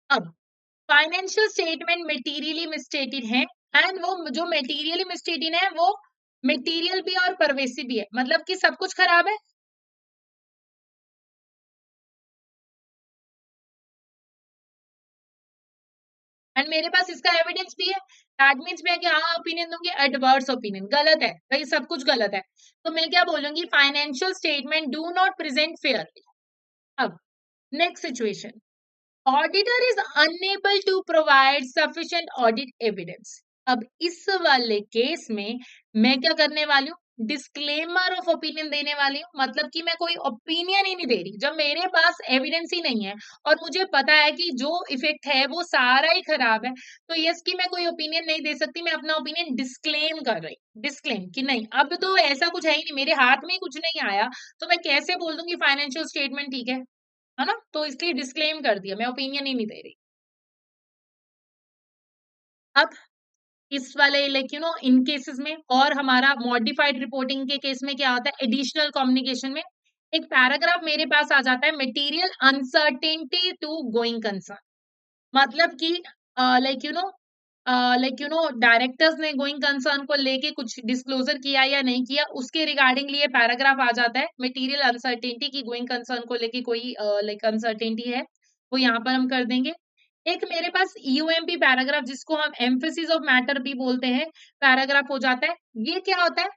अब फाइनेंशियल स्टेटमेंट मेटीरियली मिसस्टेटेड है, एंड वो जो मेटीरियली मिसस्टेटेड है वो मेटीरियल भी और परवेसिव भी है, मतलब कि सब कुछ खराब है। एंड मेरे पास इसका एविडेंस भी है, दैट मीन्स मैं क्या ओपिनियन दूंगी, एडवर्स ओपिनियन, गलत है भाई, सब कुछ गलत है। तो मैं क्या बोलूंगी, financial statement do not present fairly. अब next situation, auditor is unable to provide sufficient audit evidence. अब इस वाले केस में मैं क्या करने वाली हूँ, डिस्क्लेमर ऑफ ओपिनियन देने वाली हूँ, मतलब कि मैं कोई ओपिनियन ही नहीं दे रही जब मेरे पास एविडेंस ही नहीं है और मुझे पता है कि जो इफेक्ट है वो सारा ही खराब है। तो यस कि मैं कोई ओपिनियन नहीं दे सकती, मैं अपना ओपिनियन डिस्क्लेम कर रही, डिस्क्लेम कि नहीं, अब तो ऐसा कुछ है ही नहीं, मेरे हाथ में ही कुछ नहीं आया, तो मैं कैसे बोल दूंगी फाइनेंशियल स्टेटमेंट ठीक है ना। तो इसलिए डिस्क्लेम कर दिया, मैं ओपिनियन ही नहीं दे रही। अब इस वाले इन केसेस में, और हमारा मॉडिफाइड रिपोर्टिंग के केस में क्या होता है, एडिशनल कम्युनिकेशन में एक पैराग्राफ मेरे पास आ जाता है, material uncertainty to going concern, मतलब कि डायरेक्टर्स ने गोइंग कंसर्न को लेके कुछ डिस्क्लोजर किया या नहीं किया, उसके रिगार्डिंग लिए पैराग्राफ आ जाता है, मटेरियल अनसर्टेनिटी की गोइंग कंसर्न को लेके कोई अनसर्टेनिटी है, वो यहाँ पर हम कर देंगे। एक मेरे पास यूएमपी पैराग्राफ, जिसको हम एम्फेसिस ऑफ मैटर भी बोलते हैं, पैराग्राफ हो जाता है। ये क्या होता है,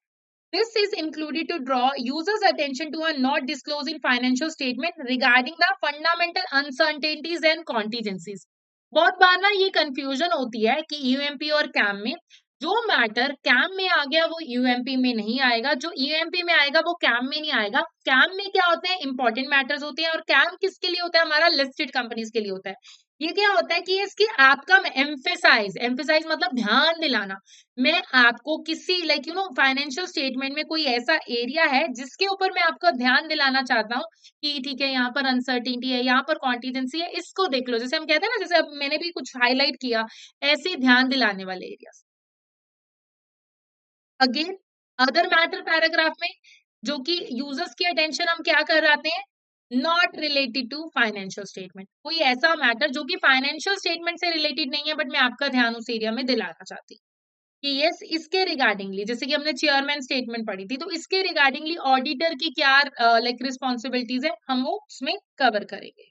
this is included to draw users attention to a not disclosed in financial statement regarding the fundamental uncertainties and contingencies। बहुत बार ना ये कंफ्यूजन होती है कि यूएमपी और कैम में, जो मैटर कैम में आ गया वो यूएमपी में नहीं आएगा, जो यूएमपी में आएगा वो कैम में नहीं आएगा। कैम में क्या होते हैं, इंपॉर्टेंट मैटर्स होते हैं, और कैम किसके लिए होता है, हमारा लिस्टेड कंपनीज के लिए होता है। ये क्या होता है कि इसकी आपका एम्फेसाइज, एम्फेसाइज मतलब ध्यान दिलाना, मैं आपको किसी फाइनेंशियल स्टेटमेंट में कोई ऐसा एरिया है जिसके ऊपर मैं आपका ध्यान दिलाना चाहता हूँ कि ठीक है, यहाँ पर अनसर्टिनिटी है, यहाँ पर कॉन्टिजेंसी है, इसको देख लो, जैसे हम कहते हैं ना, जैसे अब मैंने भी कुछ हाईलाइट किया, ऐसे ध्यान दिलाने वाले area. Again other matter paragraph में, जो कि यूजर्स की अटेंशन हम क्या कर रहे हैं, not related to financial statement, कोई ऐसा मैटर जो कि फाइनेंशियल स्टेटमेंट से रिलेटेड नहीं है, बट मैं आपका ध्यान उस एरिया में दिलाना चाहती हूँ कि यस, इसके रिगार्डिंगली, जैसे कि हमने चेयरमैन स्टेटमेंट पढ़ी थी, तो इसके रिगार्डिंगली ऑडिटर की क्या रिस्पॉन्सिबिलिटीज है, हम वो उसमें कवर करेंगे।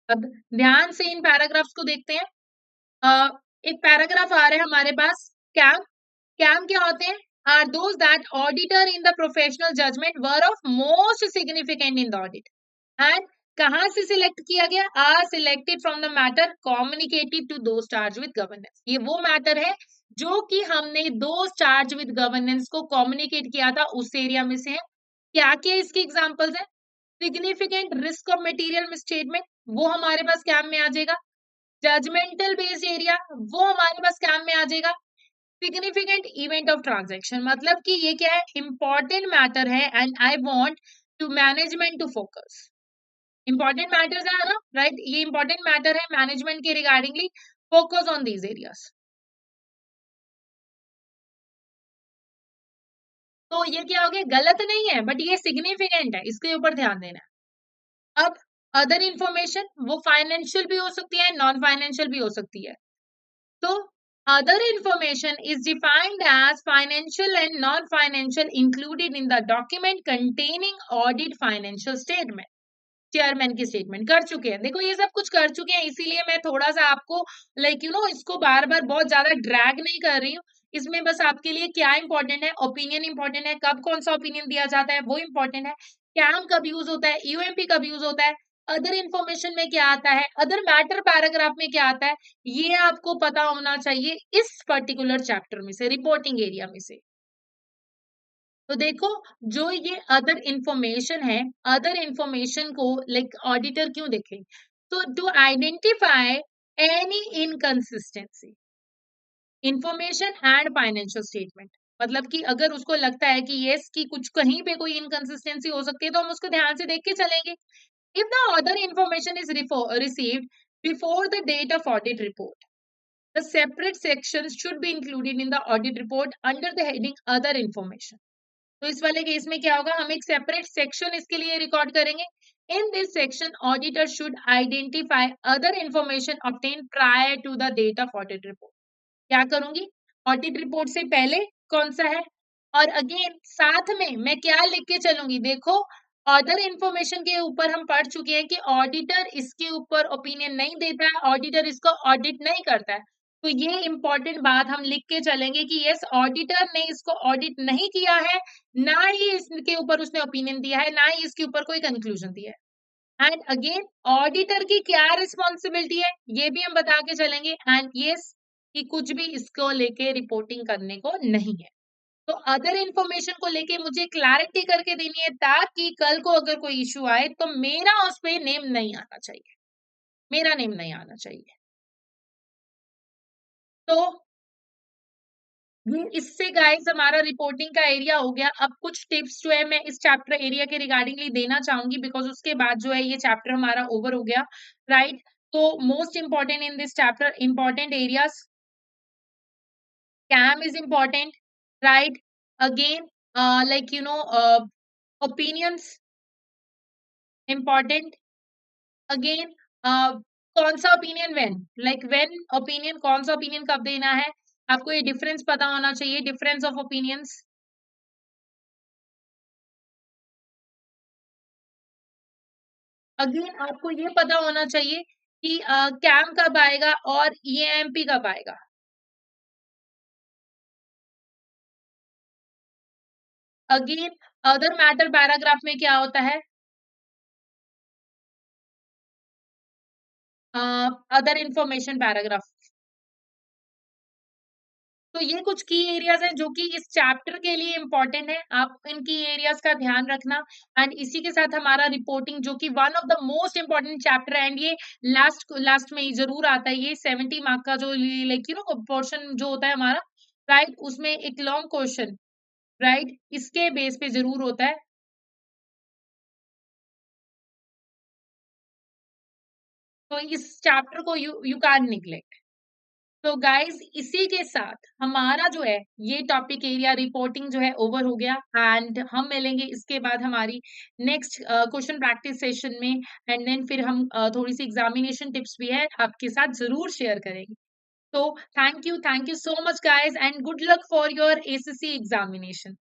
अब ध्यान से इन पैराग्राफ्स को देखते हैं। एक पैराग्राफ आ रहा है हमारे पास, कैम। कैम क्या होते हैं, are those that auditor in the professional judgement were of most significant in the audit, and कहाँ से सिलेक्ट किया गया, are selected from the matter communicated to those charged with governance. ये वो मैटर है जो कि हमने दोज चार्ज विद गवर्नेंस को कम्युनिकेट किया था, उस एरिया में से है। क्या क्या इसके एग्जांपल्स है, significant risk of material misstatement, वो हमारे पास कैम में आ जाएगा। जजमेंटल बेस्ड एरिया, वो हमारे पास कैम में आ जाएगा। सिग्निफिकेंट इवेंट ऑफ ट्रांजैक्शन, मतलब कि ये क्या है, इंपॉर्टेंट मैटर है and I want to management to focus. Important matters है ना, राइट, ये इंपॉर्टेंट मैटर है मैनेजमेंट के regardingly, focus on these areas. तो ये क्या हो गया, गलत नहीं है बट ये सिग्निफिकेंट है, इसके ऊपर ध्यान देना है। अब अदर इंफॉर्मेशन, वो फाइनेंशियल भी हो सकती है, नॉन फाइनेंशियल भी हो सकती है। तो other information is defined as financial and non-financial included in the document containing audit financial statement। Chairman की स्टेटमेंट कर चुके हैं, देखो ये सब कुछ कर चुके हैं, इसीलिए मैं थोड़ा सा आपको इसको बार बार बहुत ज्यादा ड्रैग नहीं कर रही हूँ। इसमें बस आपके लिए क्या इंपॉर्टेंट है, ओपिनियन इंपॉर्टेंट है, कब कौन सा ओपिनियन दिया जाता है वो इंपॉर्टेंट है, कैम कब यूज होता है, यूएमपी कब यूज होता है, अदर इंफॉर्मेशन में क्या आता है, अदर मैटर पैराग्राफ में क्या आता है, ये आपको पता होना चाहिए इस पर्टिकुलर चैप्टर में से, रिपोर्टिंग एरिया में से। तो देखो, जो ये अदर इंफॉर्मेशन है, अदर इंफॉर्मेशन को ऑडिटर क्यों देखे, तो to identify any inconsistency information and financial statement, मतलब कि अगर उसको लगता है कि यस कि कुछ कहीं पे कोई इनकंसिस्टेंसी हो सकती है, तो हम उसको ध्यान से देख के चलेंगे If the other information is received before the date of audit report, the separate sections should be included in the audit report under the heading other information. तो इस वाले केस में क्या होगा, हम एक सेपरेट सेक्शन इसके लिए रिकॉर्ड करेंगे. In this section auditor should identify other information obtain prior to the date of audit report. क्या करूंगी, ऑडिट रिपोर्ट से पहले कौन सा है, और अगेन साथ में मैं क्या लिख के चलूंगी. देखो, अदर इंफॉर्मेशन के ऊपर हम पढ़ चुके हैं कि ऑडिटर इसके ऊपर ओपिनियन नहीं देता है, ऑडिटर इसको ऑडिट नहीं करता है. तो ये इंपॉर्टेंट बात हम लिख के चलेंगे कि यस, ऑडिटर ने इसको ऑडिट नहीं किया है, ना ही इसके ऊपर उसने ओपिनियन दिया है, ना ही इसके ऊपर कोई कंक्लूजन दिया है. एंड अगेन ऑडिटर की क्या रिस्पॉन्सिबिलिटी है ये भी हम बता के चलेंगे. एंड यस, कि कुछ भी इसको लेके रिपोर्टिंग करने को नहीं है. तो अदर इंफॉर्मेशन को लेके मुझे क्लैरिटी करके देनी है, ताकि कल को अगर कोई इश्यू आए तो मेरा उस पे नेम नहीं आना चाहिए, मेरा नेम नहीं आना चाहिए. तो ये इससे गाइस हमारा रिपोर्टिंग का एरिया हो गया. अब कुछ टिप्स जो है मैं इस चैप्टर एरिया के रिगार्डिंगली देना चाहूंगी, बिकॉज उसके बाद जो है ये चैप्टर हमारा ओवर हो गया, राइट. तो most important in this chapter, important areas, CAM is important, right? Again, like opinions important. Again, कौन सा opinion when, like when opinion, कौन सा ओपिनियन कब देना है, आपको ये डिफरेंस पता होना चाहिए, डिफरेंस ऑफ ओपिनियंस. अगेन आपको ये पता होना चाहिए कि कैम कब आएगा और EAMP कब आएगा. अगेन अदर मैटर पैराग्राफ में क्या होता है, अदर इंफॉर्मेशन पैराग्राफ. तो ये कुछ की एरियाज हैं जो कि इस चैप्टर के लिए इंपॉर्टेंट है, आप इन की एरियाज का ध्यान रखना. एंड इसी के साथ हमारा रिपोर्टिंग, जो कि one of the most important chapter है, एंड ये लास्ट लास्ट में ही जरूर आता है, ये 70 मार्क का जो लाइक पोर्शन जो होता है हमारा, राइट, उसमें एक लॉन्ग क्वेश्चन, राइट, इसके बेस पे जरूर होता है. तो इस चैप्टर को यू कैन निग्लेक्ट. तो गाइस इसी के साथ हमारा जो है ये टॉपिक एरिया रिपोर्टिंग जो है ओवर हो गया. एंड हम मिलेंगे इसके बाद हमारी नेक्स्ट क्वेश्चन प्रैक्टिस सेशन में. एंड देन फिर हम थोड़ी सी एग्जामिनेशन टिप्स भी है आपके साथ जरूर शेयर करेंगे. तो thank you so much guys, and good luck for your ACC examination.